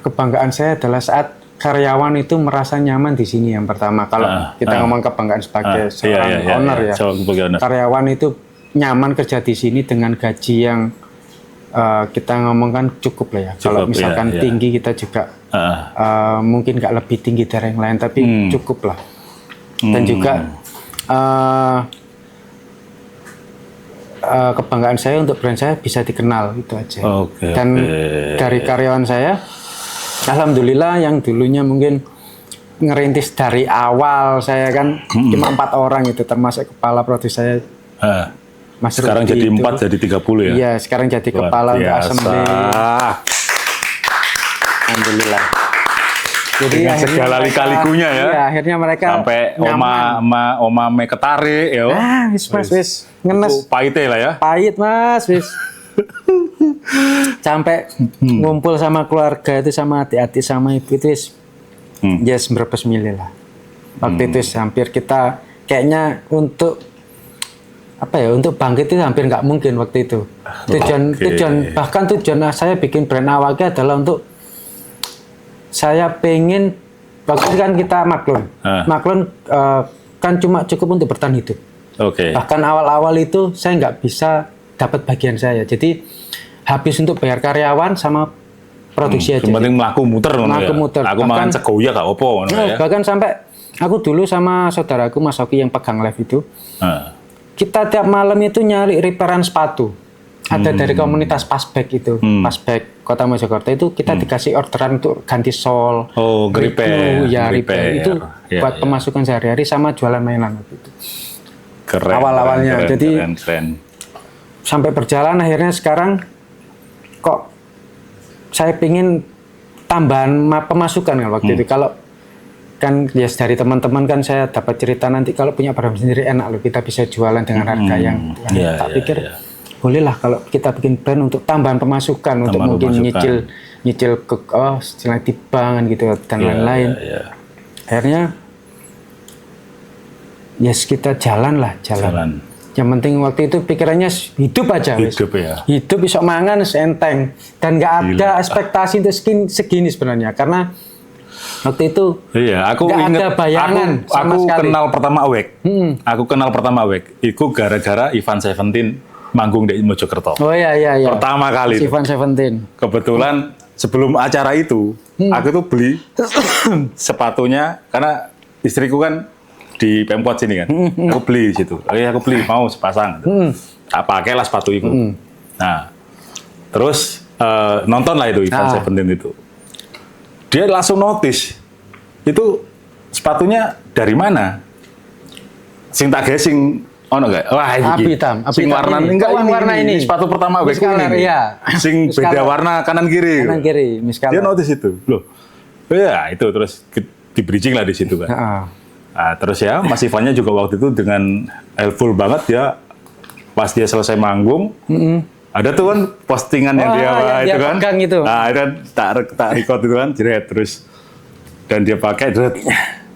Speaker 2: Kebanggaan saya adalah saat karyawan itu merasa nyaman di sini yang pertama. Kalau kita ngomong kebanggaan sebagai seorang owner ya, karyawan itu nyaman kerja di sini dengan gaji yang kita ngomongkan cukup lah ya. Kalau misalkan tinggi kita juga mungkin nggak lebih tinggi dari yang lain, tapi cukup lah. Dan juga kebanggaan saya untuk brand saya bisa dikenal itu aja. Dan dari karyawan saya, alhamdulillah yang dulunya mungkin ngerintis dari awal saya kan cuma 4 orang itu termasuk kepala produksi saya. Mas
Speaker 1: sekarang
Speaker 2: Rudy
Speaker 1: jadi
Speaker 2: itu,
Speaker 1: 4 jadi 30 ya?
Speaker 2: Iya, sekarang jadi kepala untuk assembly. Alhamdulillah. Jadi
Speaker 1: dengan segala lika-likunya ya.
Speaker 2: Iya, akhirnya mereka
Speaker 1: sampai
Speaker 2: nyaman.
Speaker 1: oma me ketarik ya.
Speaker 2: Wis ngenes.
Speaker 1: Pahit lah ya.
Speaker 2: Pahit Mas, wis. Sampai ngumpul sama keluarga itu sama adik-adik sama ibu itu yes berapa milih lah. Waktu itu hampir kita kayaknya untuk untuk bangkit itu hampir nggak mungkin waktu itu. Tujuan saya bikin brand awalnya adalah untuk saya pengen waktu itu kan kita maklun kan cuma cukup untuk bertahan hidup. Bahkan awal-awal itu saya nggak bisa dapat bagian saya. Jadi habis untuk bayar karyawan sama produksi aja.
Speaker 1: Penting melaku muter. Aku makan segoya gak opo.
Speaker 2: Bahkan sampai aku dulu sama saudaraku Mas Oki yang pegang live itu. Kita tiap malam itu nyari repairan sepatu. Ada dari komunitas Pasbek itu, Pasbek Kota Mojokerto itu kita dikasih orderan untuk ganti sol,
Speaker 1: repair
Speaker 2: itu buat pemasukan sehari-hari sama jualan mainan gitu.
Speaker 1: Keren.
Speaker 2: Awal-awalnya, jadi
Speaker 1: keren.
Speaker 2: Sampai berjalan akhirnya sekarang kok saya pingin tambahan pemasukan kan waktu itu. Kalau kan dari teman-teman kan saya dapat cerita nanti kalau punya barang sendiri enak loh, kita bisa jualan dengan harga yang tak pikir bolehlah kalau kita bikin brand untuk tambahan pemasukan untuk mungkin nyicil ke istilahnya di bank gitu dan lain-lain. Akhirnya kita jalan. Yang penting waktu itu pikirannya hidup aja. Hidup bisa mangan enteng dan nggak ada ekspektasi untuk segini sebenarnya karena waktu itu
Speaker 1: aku ingat,
Speaker 2: ada bayangan
Speaker 1: aku kenal pertama Awik. Aku kenal pertama Awik. Itu gara-gara Ivan Seventeen manggung di Mojokerto.
Speaker 2: Iya.
Speaker 1: Pertama kali.
Speaker 2: Ivan Seventeen.
Speaker 1: Kebetulan sebelum acara itu, aku tuh beli sepatunya karena istriku kan di Pemkot sini kan. Aku beli di situ. Aku beli mau sepasang. Tak pakailah sepatu itu. Nah, terus nonton lah itu Ivan Seventeen itu. Dia langsung notice itu sepatunya dari mana? Sing tak guessing ono enggak? Wah,
Speaker 2: api hitam.
Speaker 1: Sing warna enggak warna ini. Sepatu pertama gue ini.
Speaker 2: Iya.
Speaker 1: Sing beda warna kanan kiri.
Speaker 2: Kanan kiri,
Speaker 1: Dia notice itu. Loh. Ya, itu terus di bridging lah di situ kan. Nah, terus ya Mas Ivannya juga waktu itu dengan helpful banget ya. Pas dia selesai manggung, ada tuh kan postingan yang dia itu kan.
Speaker 2: Itu.
Speaker 1: Nah, itu tak record itu kan, jeret terus dan dia pakai jeret.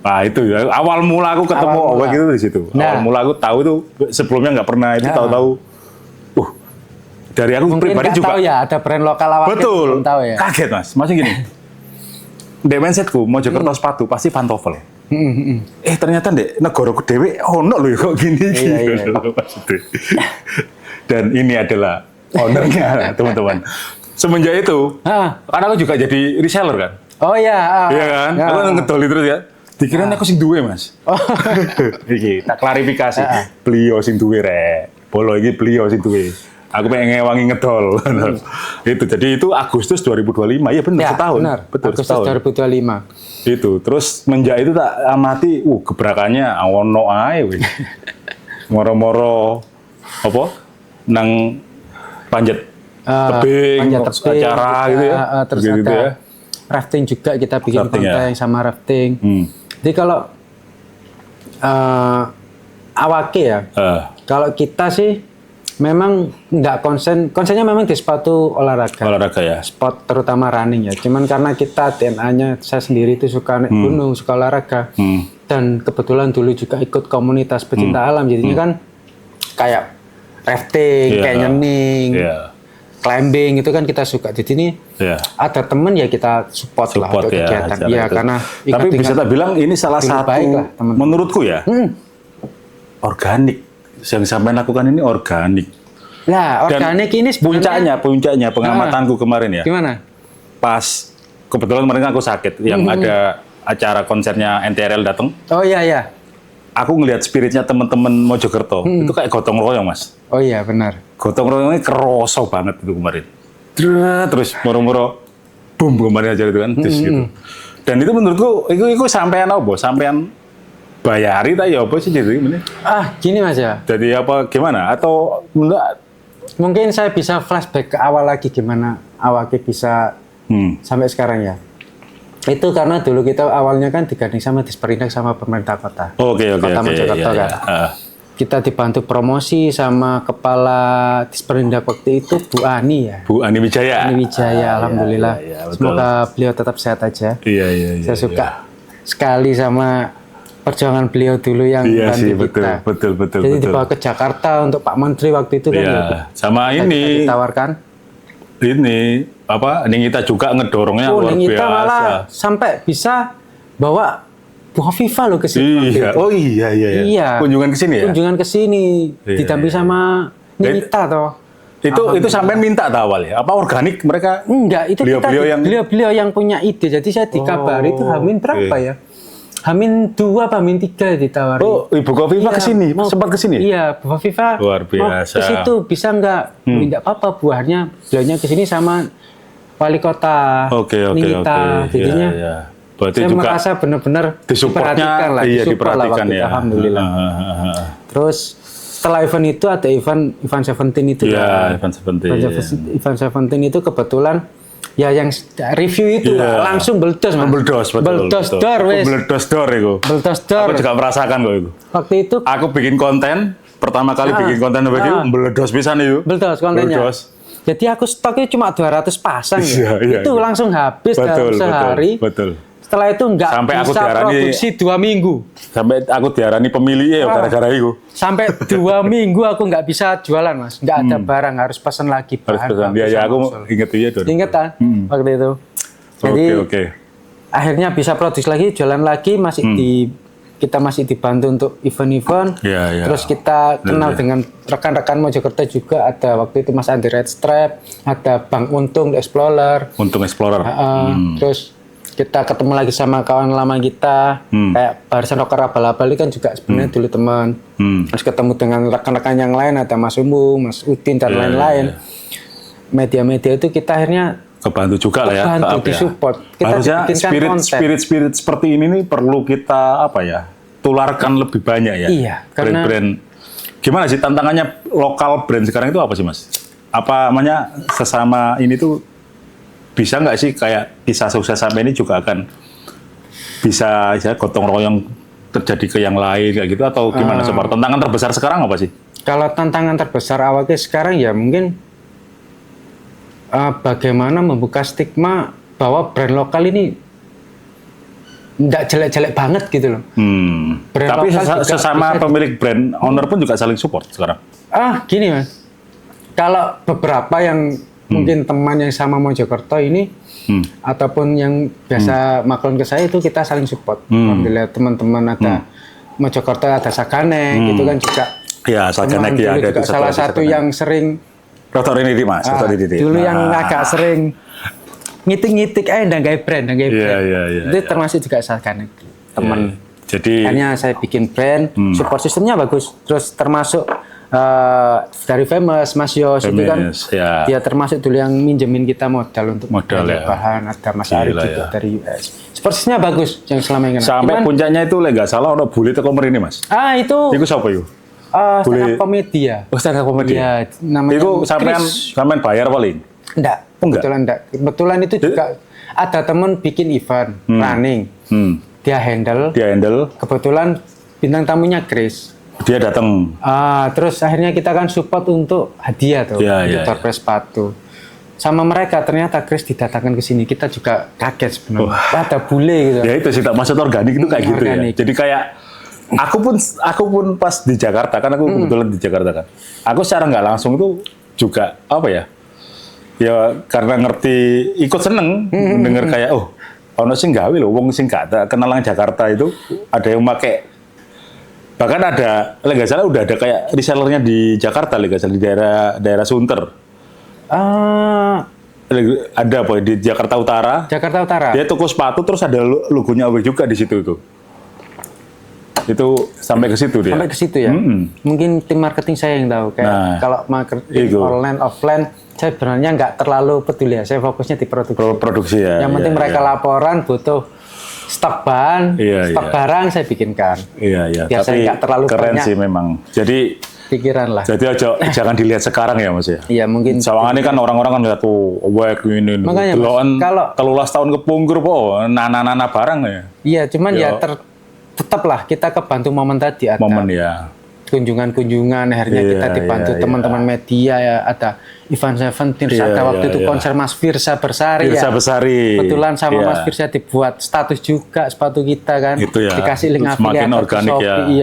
Speaker 1: Nah, itu ya awal mula aku ketemu Owek itu di situ. Awal mula aku tahu itu sebelumnya nggak pernah itu tahu-tahu. Dari aku
Speaker 2: mungkin
Speaker 1: pribadi juga.
Speaker 2: Tahu ya, ada brand lokal awal.
Speaker 1: Betul.
Speaker 2: Tahu ya.
Speaker 1: Kaget Mas, masih gini. Di mindsetku Mojokerto sepatu pasti pantofel. Ternyata dek negaraku dhewe ono lho kok gini gitu maksudnya. Dan ini adalah ownernya teman-teman. Semenjak itu, karena aku juga jadi reseller kan.
Speaker 2: Oh iya.
Speaker 1: Iya kan? Aku ngedoli terus ya. Dikira aku sing duwe Mas. Iki tak klarifikasi. Beliau sing duwe rek. Bolo iki beliau sing duwe. Aku pengen ngewangi ngedol. Itu jadi itu Agustus 2025. Iya benar setahun.
Speaker 2: Benar.
Speaker 1: Betul
Speaker 2: Agustus
Speaker 1: setahun.
Speaker 2: 2025.
Speaker 1: Itu terus menjak itu tak amati gebrakannya ono ae wis. Moro-moro apa nang panjat tebing acara gitu ya.
Speaker 2: Terus
Speaker 1: gitu
Speaker 2: ada
Speaker 1: ya.
Speaker 2: Rafting juga kita bikin konten sama rafting. Jadi kalau awake ya. Kalau kita sih memang nggak konsennya memang di sepatu olahraga.
Speaker 1: Olahraga ya.
Speaker 2: Sport terutama running ya. Cuman karena kita DNA-nya saya sendiri itu suka naik gunung, suka olahraga. Dan kebetulan dulu juga ikut komunitas pecinta alam. Jadinya kan kayak rafting, canyoning, climbing itu kan kita suka. Jadi ini ada temen ya kita support lah untuk kegiatan. Iya karena
Speaker 1: tapi bisa tak bilang ini salah satu lah, menurutku ya organik. Yang sampai lakukan ini organik.
Speaker 2: Nah, organik ini
Speaker 1: puncaknya pengamatanku kemarin ya.
Speaker 2: Gimana?
Speaker 1: Pas kebetulan kemarin aku sakit, yang ada acara konsernya NTRL datang.
Speaker 2: Oh iya.
Speaker 1: Aku ngelihat spiritnya teman-teman Mojokerto itu kayak gotong royong Mas.
Speaker 2: Oh iya benar.
Speaker 1: Gotong royongnya kerosok banget itu kemarin. Terus moro-moro boom kemarin aja itu kan, terus gitu. Dan itu menurutku itu sampean apa? Sampean bayari tak ya apa sih jadi ini?
Speaker 2: Gini Mas ya.
Speaker 1: Jadi apa gimana? Atau enggak?
Speaker 2: Mungkin saya bisa flashback ke awal lagi gimana awalnya bisa sampai sekarang ya. Itu karena dulu kita awalnya kan digandeng sama Disperindak sama pemerintah kota.
Speaker 1: Kota
Speaker 2: Mojokerto kan. Kita dibantu promosi sama kepala Disperindak waktu itu Bu Ani ya.
Speaker 1: Bu Ani Wijaya.
Speaker 2: Alhamdulillah. Semoga beliau tetap sehat aja.
Speaker 1: Iya.
Speaker 2: Saya suka sekali sama perjuangan beliau dulu yang bantu kita.
Speaker 1: Betul.
Speaker 2: Jadi dibawa ke Jakarta untuk Pak Menteri waktu itu kan.
Speaker 1: Ya. Sama ini.
Speaker 2: Ditawarkan.
Speaker 1: Ini apa? Ningita juga ngedorongnya luar
Speaker 2: Ningita
Speaker 1: biasa.
Speaker 2: malah sampai bisa bawa Bu Hovifah loh ke sini.
Speaker 1: Iya. Oh iya. Kunjungan ke sini ya?
Speaker 2: Kunjungan ke sini. Didampingi sama Ningita toh.
Speaker 1: Itu sampai minta awal ya? Apa organik mereka?
Speaker 2: Enggak, itu beliau yang punya ide. Jadi saya dikabari itu Hamin berapa ya? Hamin 2 apa Hamin 3 ditawari.
Speaker 1: Oh, Ibu Hovifah kesini, sempat kesini?
Speaker 2: Iya, Bu Hovifah
Speaker 1: luar biasa.
Speaker 2: Ke situ bisa nggak? Tidak apa-apa, buahnya beliaunya kesini sama wali kota Ningita. Jadinya
Speaker 1: berarti
Speaker 2: saya
Speaker 1: juga
Speaker 2: merasa benar-benar diperhatikan lah,
Speaker 1: diperhatikan ya.
Speaker 2: Alhamdulillah. Terus setelah event itu ada event Seventeen itu
Speaker 1: ya. Event
Speaker 2: Seventeen itu kebetulan ya yang review itu langsung meledos Mas.
Speaker 1: Meledos dor itu. Aku juga merasakan kok itu.
Speaker 2: Waktu itu
Speaker 1: aku bikin konten, pertama kali bikin konten begitu meledos pisan itu.
Speaker 2: Meledos kontennya. Jadi aku stoknya cuma 200 pasang ya. Itu langsung habis dalam sehari.
Speaker 1: Betul.
Speaker 2: Setelah itu nggak bisa produksi 2 minggu.
Speaker 1: Sampai aku diarani pemilih ya gara-gara itu.
Speaker 2: Sampai 2 minggu aku nggak bisa jualan Mas. Nggak ada barang, harus pesan lagi bahan.
Speaker 1: Ya aku inget ya.
Speaker 2: Ingat kan waktu itu. Jadi akhirnya bisa produksi lagi, jualan lagi, masih kita masih dibantu untuk event-event. Terus kita kenal dengan rekan-rekan Mojokerto juga, ada waktu itu Mas Andi Red Strap, ada Bang Untung Explorer. Terus kita ketemu lagi sama kawan lama kita, kayak Barisan Rocker Abal-Abal kan juga sebenarnya dulu teman. Terus ketemu dengan rekan-rekan yang lain, ada Mas Umbu, Mas Udin dan lain-lain. Media-media itu kita akhirnya
Speaker 1: kebantu juga lah ya,
Speaker 2: kebantu disupport. Kita
Speaker 1: harusnya spirit seperti ini nih perlu kita tularkan lebih banyak ya.
Speaker 2: Iya, karena
Speaker 1: brand-brand. Gimana sih tantangannya lokal brand sekarang itu apa sih Mas? Apa namanya sesama ini tuh bisa nggak sih kayak kisah sukses sampai ini juga akan bisa gotong royong terjadi ke yang lain kayak gitu atau gimana seperti tantangan terbesar sekarang apa sih?
Speaker 2: Kalau tantangan terbesar awalnya sekarang ya mungkin bagaimana membuka stigma bahwa brand lokal ini nggak jelek-jelek banget gitu loh.
Speaker 1: Tapi sesama pemilik brand owner pun juga saling support sekarang.
Speaker 2: Gini Mas, kalau beberapa yang mungkin teman yang sama Mojokerto ini ataupun yang biasa maklum ke saya itu kita saling support. Alhamdulillah teman-teman ada Mojokerto, ada Sagane gitu kan juga.
Speaker 1: Ya, Sagane ya ada
Speaker 2: juga salah satu yang sering
Speaker 1: Dokter ini Mas,
Speaker 2: dulu yang agak sering ngitik-ngitik ndang gawe brand. Itu termasuk juga Sagane teman.
Speaker 1: Jadi
Speaker 2: akhirnya saya bikin brand, support sistemnya bagus. Terus termasuk dari Famous, Mas Yos itu kan dia termasuk dulu yang minjemin kita modal untuk bahan. Ada Mas Ari juga dari US. Support sistemnya bagus yang selama ini.
Speaker 1: Sampai puncaknya itu nggak salah ono bully teko mrene Mas. Itu siapa yuk?
Speaker 2: Stand up komedi ya.
Speaker 1: Stand up komedi.
Speaker 2: Iya, namanya
Speaker 1: itu sampean bayar paling?
Speaker 2: Enggak. Kebetulan itu juga ada teman bikin event running. Dia handle. Kebetulan bintang tamunya Chris.
Speaker 1: Dia datang.
Speaker 2: Terus akhirnya kita kan support untuk hadiah tuh, untuk door prize sepatu. Sama mereka ternyata Chris didatangkan ke sini. Kita juga kaget sebenarnya. Ada bule gitu.
Speaker 1: Ya itu sih tak maksud organik itu kayak gitu ya. Jadi kayak aku pun pas di Jakarta kan aku kebetulan di Jakarta kan. Aku secara nggak langsung itu juga ya karena ngerti ikut seneng denger kayak ono sing gawe lho wong sing gak kenal nang Jakarta itu ada yang make, bahkan ada nggak salah udah ada kayak resellernya di Jakarta nggak salah di daerah Sunter. Ada di Jakarta Utara. Dia toko sepatu terus ada logonya AW juga di situ itu. Itu sampai ke situ dia.
Speaker 2: Sampai ke situ ya. Mungkin tim marketing saya yang tahu. Kayak kalau marketing online offline, saya sebenarnya nggak terlalu peduli ya. Saya fokusnya di produksi ya. Yang penting mereka laporan butuh stok bahan, stok barang saya bikinkan. Biasanya nggak terlalu
Speaker 1: keren
Speaker 2: banyak.
Speaker 1: Sih memang. Jadi
Speaker 2: pikiran lah.
Speaker 1: Jadi jangan dilihat sekarang ya Mas ya.
Speaker 2: Iya mungkin.
Speaker 1: Sawangannya kan orang-orang kan lihat wek ini.
Speaker 2: Makanya kalau
Speaker 1: 13 tahun kepungkur nana barang ya.
Speaker 2: Iya cuman tetaplah kita kebantu momen tadi ada kunjungan akhirnya kita dibantu teman-teman media ya, ada event terus ada waktu itu konser Mas Firsa Bersari kebetulan sama Mas Firsa dibuat status juga sepatu kita kan dikasih link afiliasi
Speaker 1: organik
Speaker 2: Shopee,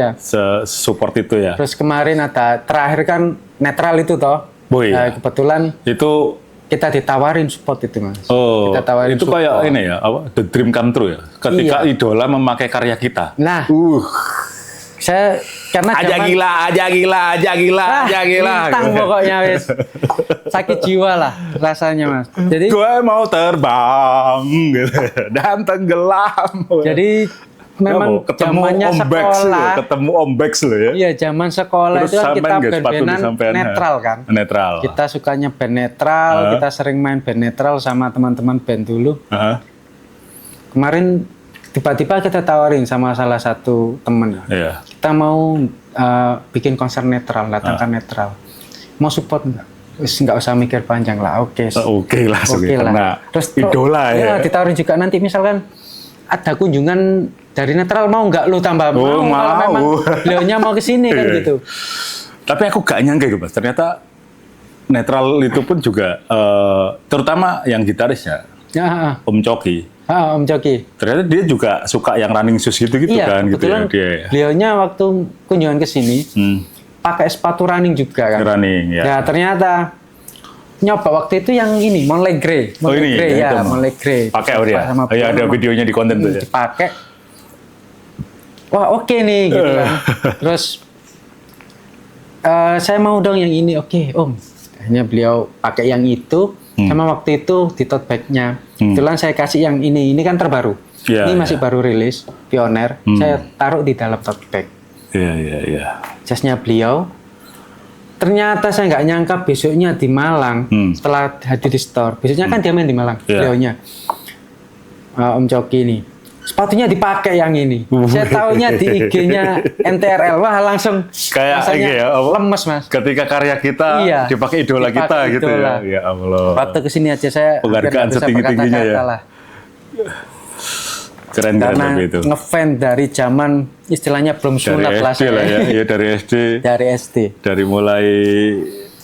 Speaker 1: support itu ya.
Speaker 2: Terus kemarin ada terakhir kan netral itu toh kebetulan itu kita ditawarin support itu Mas. Kita tawarin
Speaker 1: itu
Speaker 2: support.
Speaker 1: Kayak ini ya, the dream come true ya. Ketika idola memakai karya kita.
Speaker 2: Nah, saya karena
Speaker 1: aja gila.
Speaker 2: Bintang pokoknya wis. Sakit jiwa lah rasanya Mas. Jadi
Speaker 1: gue mau terbang gitu dan tenggelam.
Speaker 2: Jadi memang zamannya sekolah,
Speaker 1: ketemu Om Bex lo ya.
Speaker 2: Iya, zaman sekolah itu kan kita band-bandan netral kan.
Speaker 1: Netral.
Speaker 2: Kita sukanya band netral, kita sering main band netral sama teman-teman band dulu. Kemarin tiba-tiba kita tawarin sama salah satu temen. Kita mau bikin konser netral, datangkan netral. Mau support nggak? Nggak usah mikir panjang lah, oke lah. Terus idola ya. Ditawarin juga nanti misalkan ada kunjungan dari netral mau nggak lu tambah mau kalau memang beliaunya mau kesini kan gitu.
Speaker 1: Tapi aku gak nyangka itu Mas, ternyata netral itu pun juga terutama yang gitarisnya Om Coki.
Speaker 2: Om Coki.
Speaker 1: Ternyata dia juga suka yang running shoes gitu kan gitu ya dia.
Speaker 2: Beliaunya waktu kunjungan ke sini pakai sepatu running juga kan.
Speaker 1: Running ya.
Speaker 2: Ya ternyata nyoba waktu itu yang ini Monlegre. Monlegre.
Speaker 1: Pakai dia. Ada videonya di konten tuh ya.
Speaker 2: Dipakai. wah oke nih gitu kan. Terus saya mau dong yang ini, oke Om. Akhirnya beliau pakai yang itu, sama waktu itu di tote bag-nya. Kebetulan saya kasih yang ini kan terbaru. Ini masih baru rilis, Pioneer. Saya taruh di dalam tote bag.
Speaker 1: Iya.
Speaker 2: Jasnya beliau. Ternyata saya nggak nyangka besoknya di Malang, setelah hadir di store. Besoknya kan dia main di Malang, beliaunya. Om Coki nih. Sepatunya dipakai yang ini. Saya taunya di IG-nya NTRL. Wah, langsung
Speaker 1: kayak ya,
Speaker 2: lemes, Mas.
Speaker 1: Ketika karya kita dipakai idola kita gitu ya. Ya Allah.
Speaker 2: Waktu kesini aja saya
Speaker 1: penghargaan setinggi-tingginya ya. Keren
Speaker 2: itu. Ngefans dari zaman istilahnya belum sunat lah
Speaker 1: saya. Ya, dari SD.
Speaker 2: Dari SD.
Speaker 1: Dari mulai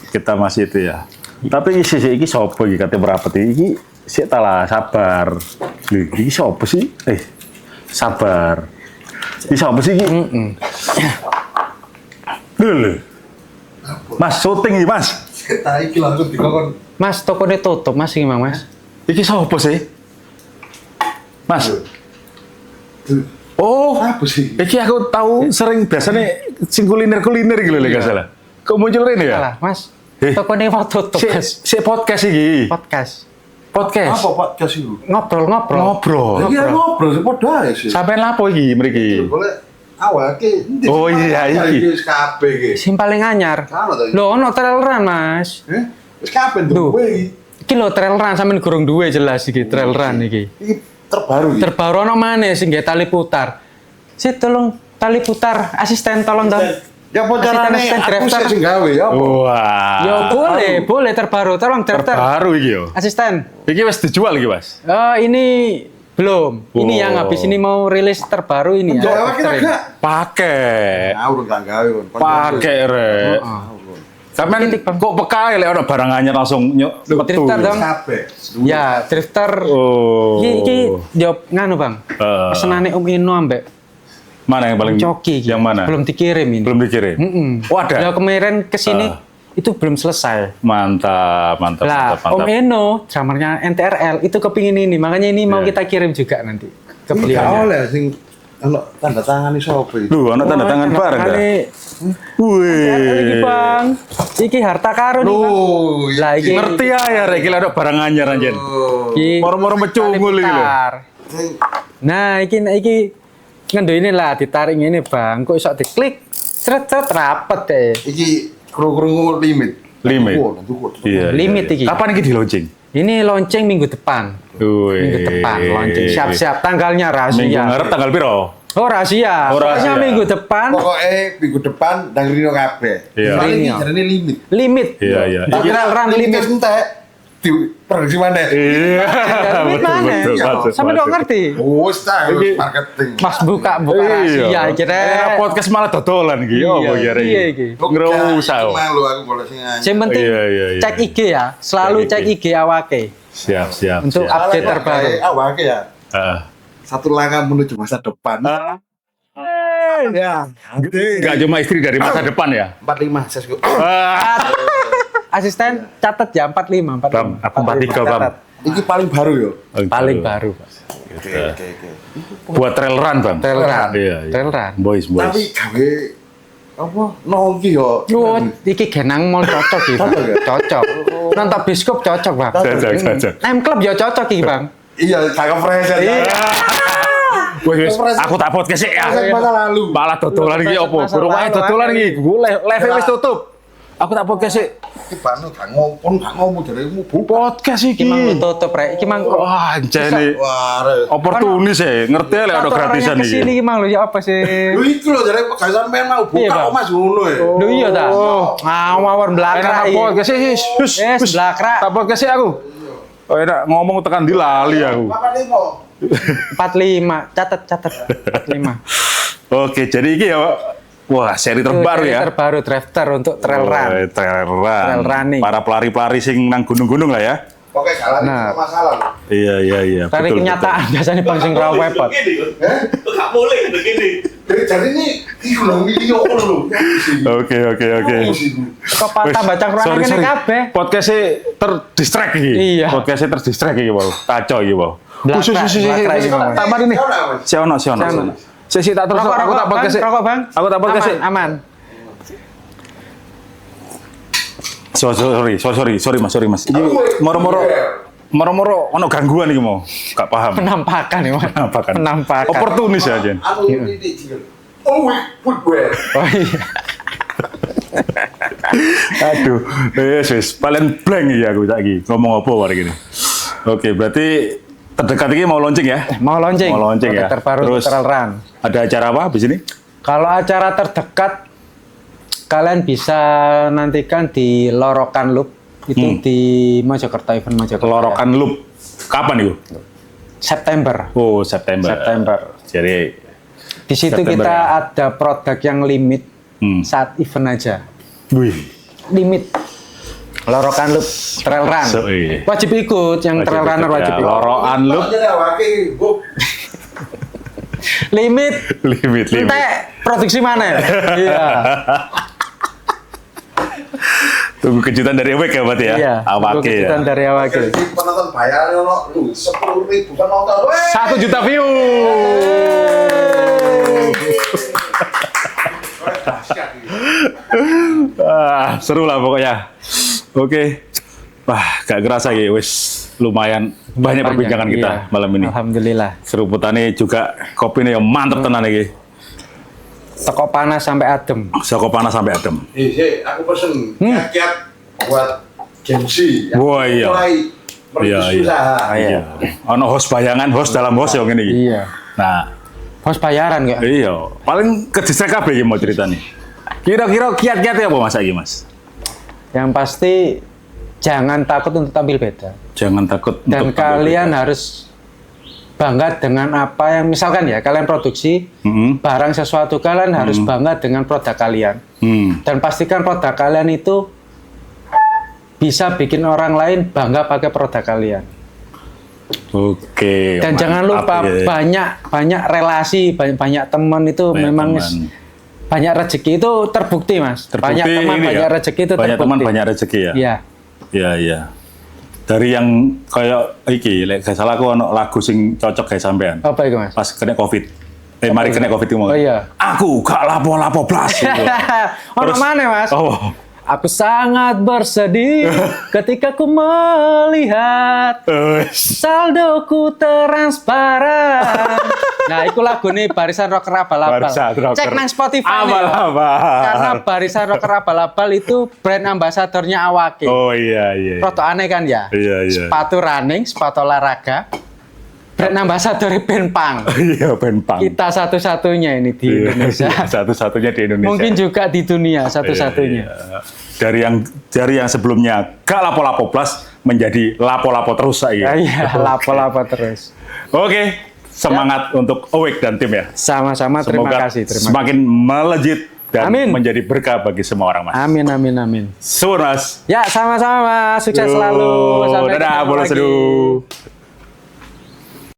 Speaker 1: kita masih itu ya. Tapi ini sopo iki kate merapat iki sik talah sabar. Iki sopo sih? Sabar. Iki sopo sih iki? Lho. Mas syuting iki, Mas.
Speaker 3: Tak iki langsung dikon.
Speaker 2: Mas, tokonya tutup, Mas iki, Mas.
Speaker 1: Iki sopo sih? Mas. Oh,
Speaker 3: apa sih?
Speaker 1: Iki aku tahu sering biasanya sing kuliner gitu lho enggak salah. Kok muncul ini ya?
Speaker 2: Salah, Mas. Tokonya mau tutup, Mas.
Speaker 1: Si podcast iki.
Speaker 2: Podcast.
Speaker 3: Apa podcast itu?
Speaker 2: Ngobrol.
Speaker 3: Iya ngobrol, padha ae sih.
Speaker 1: Sampeyan lapo iki mriki?
Speaker 3: Golek awake.
Speaker 1: Oh iya iki.
Speaker 3: Wis kabeh iki.
Speaker 2: Sing paling anyar. Lho ono trail run, Mas.
Speaker 3: Wis kabeh duwe iki.
Speaker 2: Iki lho trail run sampean gurung duwe jelas iki trail run iki.
Speaker 3: Iki terbaru iki.
Speaker 2: Terbaru ono maneh sing nggih tali putar. Tolong tali putar asisten tolong dong.
Speaker 3: Ya apa carane aku sing gawe ya apa?
Speaker 1: Wah.
Speaker 2: Ya boleh terbaru. Tolong daftar.
Speaker 1: Terbaru iki yo.
Speaker 2: Asisten.
Speaker 1: Iki wis dijual iki, Mas.
Speaker 2: Ini belum. Ini yang habis ini mau rilis terbaru ini
Speaker 3: ya.
Speaker 1: Pakai.
Speaker 3: Urung tak gawe kon.
Speaker 1: Pakai rek. Sampeyan kok peka lek ono barang anyar langsung
Speaker 2: drifter dong. Ya, drifter. Iki jawab nganu, Bang. Pesenane Om Ino ambek
Speaker 1: mana yang paling
Speaker 2: Coki?
Speaker 1: Yang mana?
Speaker 2: Belum dikirim ini.
Speaker 1: Belum dikirim.
Speaker 2: Oh, ada. Ya kemarin kesini itu belum selesai.
Speaker 1: Mantap.
Speaker 2: Om Eno, drummernya NTRL itu kepingin ini, makanya ini mau kita kirim juga nanti ke beliau.
Speaker 3: Oleh sing ono tanda tangan iso apa iki?
Speaker 1: Lho, ono tanda tangan bareng ta? Wih.
Speaker 2: Iki Bang. Iki harta karun iki.
Speaker 1: Lah iki ngerti ya rek iki ada barang anyar anjen. Moro-moro mecungul iki lho.
Speaker 2: Nah, iki ngendo ini lah ditarik ini Bang, kok iso diklik seret rapet deh.
Speaker 3: Iki kru limit.
Speaker 1: Iya.
Speaker 2: Limit iki.
Speaker 1: Kapan iki di launching?
Speaker 2: Ini launching minggu depan. Minggu depan launching. Siap-siap tanggalnya rahasia.
Speaker 1: Minggu ngarep tanggal piro?
Speaker 2: Oh rahasia. Pokoknya minggu depan.
Speaker 3: Pokoknya minggu depan dan rino kabeh. Ini jarane limit.
Speaker 2: Limit.
Speaker 1: Iya.
Speaker 3: Kira run limit entek. Di produksi mana?
Speaker 1: Iya.
Speaker 2: Betul. Sampai dong ngerti.
Speaker 3: Oh, marketing.
Speaker 2: Mas buka rahasia kira.
Speaker 1: Podcast malah dodolan iki. Oh, kira iki. Ngerusak.
Speaker 3: Malu aku boleh sing aja.
Speaker 2: Yang penting cek IG ya. Selalu cek IG awake.
Speaker 1: Siap.
Speaker 2: Untuk update terbaru.
Speaker 3: Awake ya. Satu langkah menuju masa depan. Ya.
Speaker 1: Enggak cuma istri dari masa depan ya.
Speaker 3: 45 sesku.
Speaker 2: Asisten catat ya 45.
Speaker 1: Aku 43, Bang.
Speaker 3: Ini paling baru yo.
Speaker 2: Paling baru, Pak.
Speaker 3: Oke.
Speaker 1: Buat trail run, Bang.
Speaker 2: Trail run.
Speaker 1: Trail run. Boys.
Speaker 3: Tapi gawe apa? Nongki yo.
Speaker 2: Iki genang mall cocok iki. Cocok. Nonton bioskop cocok, Bang.
Speaker 1: Cocok.
Speaker 2: M Club ya cocok iki, Bang.
Speaker 3: Iya, kagak fresh ya.
Speaker 1: Wes, aku tak podcast sih ya.
Speaker 3: Masa lalu.
Speaker 1: Malah dodolan iki opo? Burung wae dodolan iki. Live wis tutup. Aku tak podcast sih.
Speaker 3: Iki banu gak ngomong jaremu
Speaker 1: podcast iki.
Speaker 2: Iki mang tutup rek. Iki mang
Speaker 1: wah anjene. Oportunis e, ngerti lek ada gratisan iki.
Speaker 2: Kesini iki mang lho ya apa sih?
Speaker 3: Lho iki lho jare pegawai sampean mau buka Mas ngono e.
Speaker 2: Lho iya ta. Ngawur blakrak iki.
Speaker 1: Podcast sih.
Speaker 2: Wes blakrak.
Speaker 1: Tak podcast sih aku. Oh enak ngomong tekan di lali aku.
Speaker 2: 45. Catat 45.
Speaker 1: Oke, jadi iki ya wah, seri terbaru ya.
Speaker 2: Terbaru drafter untuk trail run.
Speaker 1: Trail running. Para pelari-pelari sing nang gunung-gunung lah ya.
Speaker 3: Oke, jalan masalah.
Speaker 1: Iya.
Speaker 2: Dari kenyataan biasanya Bang sing raw webot.
Speaker 3: Enggak boleh begini. Jadi ini ulang video lho.
Speaker 1: Oke.
Speaker 2: Kok patah baca Quran ngene kabeh.
Speaker 1: Podcast-e terdistract iki.
Speaker 2: Iya.
Speaker 1: Podcast-e terdistract iki, Wow. Kacau iki, Wow.
Speaker 2: Khusus
Speaker 1: Tak mari nih. Si ono. Sesi tak terus.
Speaker 2: Rokok,
Speaker 1: Aku tak
Speaker 2: Bang.
Speaker 1: podcast.
Speaker 2: Rokok, Bang.
Speaker 1: Aku tak podcast.
Speaker 2: Aman.
Speaker 1: Sorry Mas. Ini moro-moro ono gangguan iki mau. Gak paham.
Speaker 2: Penampakan ya, Mas. Penampakan.
Speaker 1: Oportunis ya, Jen.
Speaker 3: Aku ini jingle. Oh, footwear.
Speaker 2: Oh iya.
Speaker 1: Aduh, wis paling blank ya aku saiki. Ngomong apa hari gini. Oke, berarti terdekat ini mau launching ya?
Speaker 2: Mau launching.
Speaker 1: Mau launching ya.
Speaker 2: Terbaru
Speaker 1: Terus
Speaker 2: Trail Run.
Speaker 1: ada acara apa habis ini?
Speaker 2: Kalau acara terdekat kalian bisa nantikan di Lorokan Loop itu di Mojokerto Event Mojokerto.
Speaker 1: Lorokan Loop. Kapan itu?
Speaker 2: September.
Speaker 1: Oh, September. Jadi
Speaker 2: Di situ
Speaker 1: September,
Speaker 2: kita
Speaker 1: ya.
Speaker 2: ada produk yang limit saat event aja.
Speaker 1: wih.
Speaker 2: Limit. Lorokan Loop Trail Run.
Speaker 1: Iya.
Speaker 2: Wajib ikut yang
Speaker 1: Wajib
Speaker 2: Trail Runner
Speaker 1: ikut,
Speaker 2: wajib
Speaker 1: ya.
Speaker 2: ikut.
Speaker 1: Lorokan Loop.
Speaker 3: Jadi awake, Bu.
Speaker 2: Limit.
Speaker 1: Limit.
Speaker 2: Entek produksi mana? Iya.
Speaker 1: Tunggu kejutan dari Awake ya berarti ya?
Speaker 2: Iya.
Speaker 1: Awake ya.
Speaker 2: Kejutan dari Awake.
Speaker 3: Jadi penonton bayarannya lo, 10.000 penonton.
Speaker 1: 1 juta view. Seru lah pokoknya. Oke. Wah, gak kerasa ya, wis lumayan banyak perbincangan kita
Speaker 2: Iya.
Speaker 1: malam ini.
Speaker 2: Alhamdulillah.
Speaker 1: Seruputannya juga kopi yang mantep tenan iki.
Speaker 2: Teko panas sampai adem.
Speaker 1: Saka panas sampai adem.
Speaker 3: Aku pesen kiat-kiat buat Gensi.
Speaker 1: Wah, iya.
Speaker 3: Mulai
Speaker 1: Iya,
Speaker 3: merintis usaha.
Speaker 1: Iya. Ono host bayangan, host dalam host yang ini.
Speaker 2: Iya.
Speaker 1: Nah,
Speaker 2: Bos bayaran gak?
Speaker 1: iya, paling kedisrek kabeh iki mau ceritanya. Kira-kira kiat-kiatnya apa Mas iki, Mas?
Speaker 2: Yang pasti jangan takut untuk tampil beda.
Speaker 1: Jangan takut
Speaker 2: Dan
Speaker 1: untuk tampil
Speaker 2: kalian
Speaker 1: beda.
Speaker 2: harus bangga dengan apa yang misalkan ya kalian produksi barang sesuatu, kalian harus bangga dengan produk kalian. Dan pastikan produk kalian itu bisa bikin orang lain bangga pakai produk kalian.
Speaker 1: Oke.
Speaker 2: Dan
Speaker 1: mantap,
Speaker 2: jangan lupa
Speaker 1: ya.
Speaker 2: banyak relasi, banyak teman itu
Speaker 1: Banyak
Speaker 2: memang
Speaker 1: teman.
Speaker 2: banyak rezeki itu terbukti, Mas.
Speaker 1: Terbukti
Speaker 2: banyak teman,
Speaker 1: ini
Speaker 2: banyak
Speaker 1: ya,
Speaker 2: rezeki itu
Speaker 1: banyak
Speaker 2: terbukti.
Speaker 1: teman, banyak rezeki ya.
Speaker 2: Iya.
Speaker 1: Iya, iya. Dari yang kayak iki, lek gak salah aku ono lagu sing cocok kayak sampean.
Speaker 2: Apa itu, Mas?
Speaker 1: Pas kena Covid. Mari kena Covid itu mau.
Speaker 2: Oh iya.
Speaker 1: Aku gak lapo-lapo blas. Gitu.
Speaker 2: Ono mana, Mas?
Speaker 1: Oh.
Speaker 2: Aku sangat bersedih ketika ku melihat saldoku transparan. Nah, itu lagu nih Barisan Rocker Abal-Abal.
Speaker 1: Barisan Rocker.
Speaker 2: Cek nang Spotify.
Speaker 1: Abal-abal.
Speaker 2: Karena Barisan Rocker Abal-Abal itu brand ambasadornya Awake.
Speaker 1: Oh iya, iya.
Speaker 2: Roto aneh kan ya?
Speaker 1: Iya, iya.
Speaker 2: Sepatu running, sepatu olahraga. Brand ambasador band punk.
Speaker 1: Iya, band punk.
Speaker 2: Kita satu-satunya ini di
Speaker 1: Iya,
Speaker 2: Indonesia.
Speaker 1: satu-satunya di Indonesia.
Speaker 2: Mungkin juga di dunia satu-satunya.
Speaker 1: Iya, iya. Dari yang sebelumnya gak lapo-lapo plus menjadi lapo-lapo terus saya.
Speaker 2: Iya, lapo-lapo terus.
Speaker 1: Oke, semangat untuk Awake dan tim ya.
Speaker 2: Sama-sama, terima
Speaker 1: Semoga
Speaker 2: kasih. Terima kasih.
Speaker 1: semakin melejit dan
Speaker 2: Amin.
Speaker 1: menjadi berkah bagi semua orang, Mas.
Speaker 2: Amin, amin, amin.
Speaker 1: Suwun, Mas.
Speaker 2: Ya, sama-sama, Mas. Sukses
Speaker 1: Yo,
Speaker 2: selalu. Sampai
Speaker 1: dadah,
Speaker 2: ketemu
Speaker 1: bola
Speaker 2: lagi.
Speaker 1: seduh.